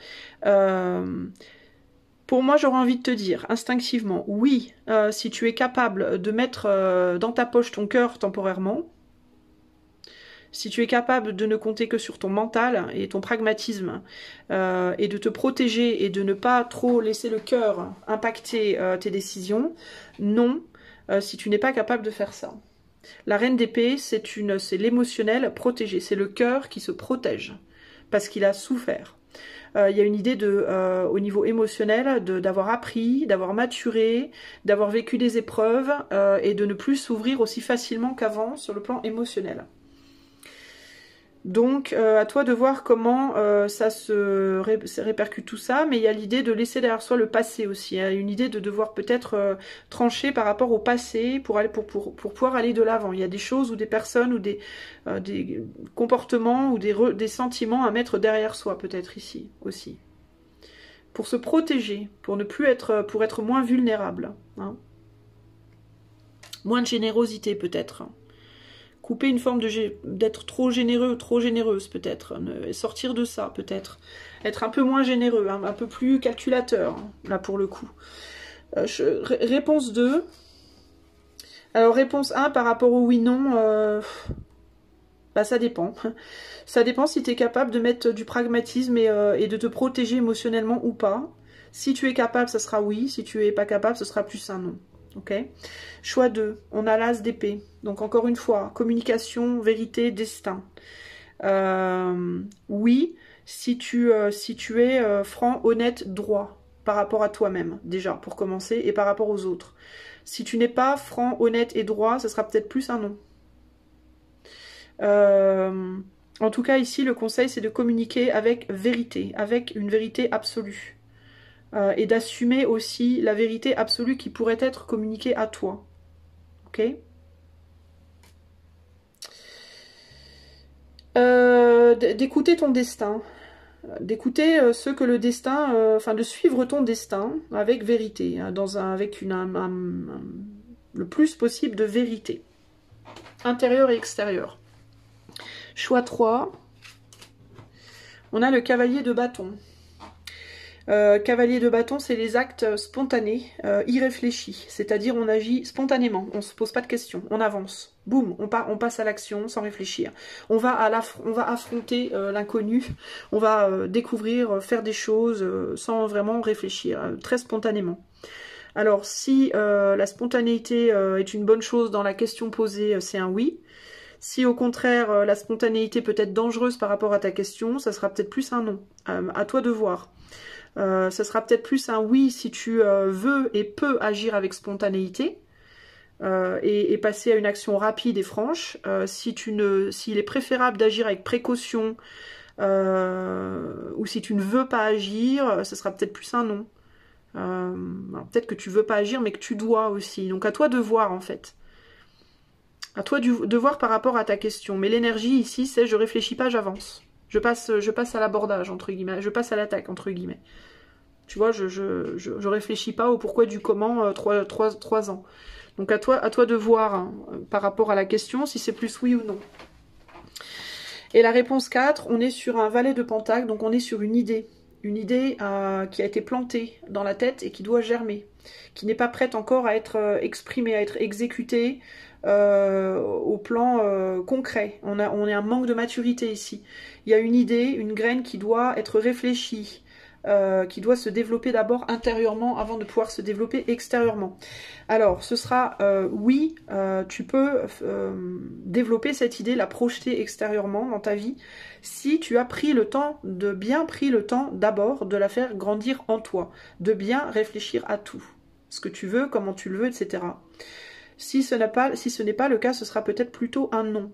pour moi, j'aurais envie de te dire, instinctivement, oui, si tu es capable de mettre dans ta poche ton cœur temporairement, si tu es capable de ne compter que sur ton mental et ton pragmatisme, et de te protéger et de ne pas trop laisser le cœur impacter tes décisions, non, si tu n'es pas capable de faire ça. La reine d'épée, c'est l'émotionnel protégé, c'est le cœur qui se protège, parce qu'il a souffert. Il y a une idée au niveau émotionnel d'avoir appris, d'avoir maturé, d'avoir vécu des épreuves et de ne plus s'ouvrir aussi facilement qu'avant sur le plan émotionnel. Donc, à toi de voir comment ça se répercute tout ça, mais il y a l'idée de laisser derrière soi le passé aussi, hein, une idée de devoir peut-être trancher par rapport au passé pour pouvoir aller de l'avant. Il y a des choses ou des personnes ou des comportements ou des sentiments à mettre derrière soi peut-être ici aussi. Pour se protéger, pour être moins vulnérable, hein. Moins de générosité peut-être. Couper une forme d'être trop généreux, trop généreuse peut-être, sortir de ça peut-être, être un peu moins généreux, hein, un peu plus calculateur, hein, là pour le coup. Réponse 2. Alors réponse 1 par rapport au oui-non, bah ça dépend. Ça dépend si tu es capable de mettre du pragmatisme et de te protéger émotionnellement ou pas. Si tu es capable, ça sera oui, si tu es pas capable, ce sera plus un non. Ok. Choix 2, on a l'as d'épée. Donc encore une fois, communication, vérité, destin. Oui, si tu es franc, honnête, droit par rapport à toi-même, déjà, pour commencer, et par rapport aux autres. Si tu n'es pas franc, honnête et droit, ce sera peut-être plus un non. En tout cas, ici, le conseil, c'est de communiquer avec vérité, avec une vérité absolue. Et d'assumer aussi la vérité absolue qui pourrait être communiquée à toi. Ok ? D'écouter ton destin. D'écouter ce que le destin... Enfin, de suivre ton destin avec vérité. Hein, avec le plus possible de vérité. Intérieure et extérieure. Choix 3. On a le cavalier de bâton. Cavalier de bâton, c'est les actes spontanés, irréfléchis. C'est-à-dire on agit spontanément, on ne se pose pas de questions, on avance. Boum, on passe à l'action sans réfléchir. On va affronter l'inconnu, on va découvrir, faire des choses sans vraiment réfléchir, très spontanément. Alors si la spontanéité est une bonne chose dans la question posée, c'est un oui. Si au contraire la spontanéité peut être dangereuse par rapport à ta question, ça sera peut-être plus un non. À toi de voir. Ça sera peut-être plus un oui si tu veux et peux agir avec spontanéité et passer à une action rapide et franche. S'il est préférable d'agir avec précaution ou si tu ne veux pas agir, ce sera peut-être plus un non. Peut-être que tu veux pas agir mais que tu dois aussi. Donc à toi de voir en fait. À toi de voir par rapport à ta question. Mais l'énergie ici c'est je réfléchis pas, j'avance. Je passe à l'abordage entre guillemets. Je passe à l'attaque entre guillemets. Tu vois, je réfléchis pas au pourquoi du comment 3 ans. Donc à toi de voir hein, par rapport à la question si c'est plus oui ou non. Et la réponse 4, on est sur un valet de pentacle, donc on est sur une idée qui a été plantée dans la tête et qui doit germer, qui n'est pas prête encore à être exprimée, à être exécutée au plan concret. On est un manque de maturité ici. Il y a une idée, une graine qui doit être réfléchie, qui doit se développer d'abord intérieurement avant de pouvoir se développer extérieurement. Alors, ce sera oui, tu peux développer cette idée, la projeter extérieurement dans ta vie, si tu as pris le temps, bien pris le temps d'abord de la faire grandir en toi, de bien réfléchir à tout, ce que tu veux, comment tu le veux, etc. Si ce n'est pas le cas, ce sera peut-être plutôt un non.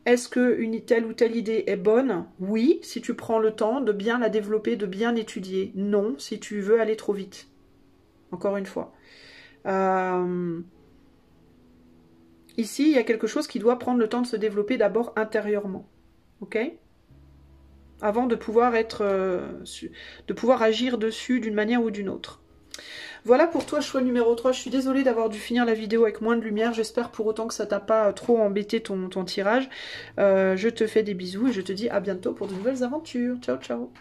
Est-ce qu'une telle ou telle idée est bonne? Oui, si tu prends le temps de bien la développer, de bien étudier. Non, si tu veux aller trop vite. Encore une fois. Ici, il y a quelque chose qui doit prendre le temps de se développer d'abord intérieurement. Ok? Avant de pouvoir agir dessus d'une manière ou d'une autre. Voilà pour toi, choix numéro 3. Je suis désolée d'avoir dû finir la vidéo avec moins de lumière. J'espère pour autant que ça t'a pas trop embêté ton tirage. Je te fais des bisous et je te dis à bientôt pour de nouvelles aventures. Ciao, ciao.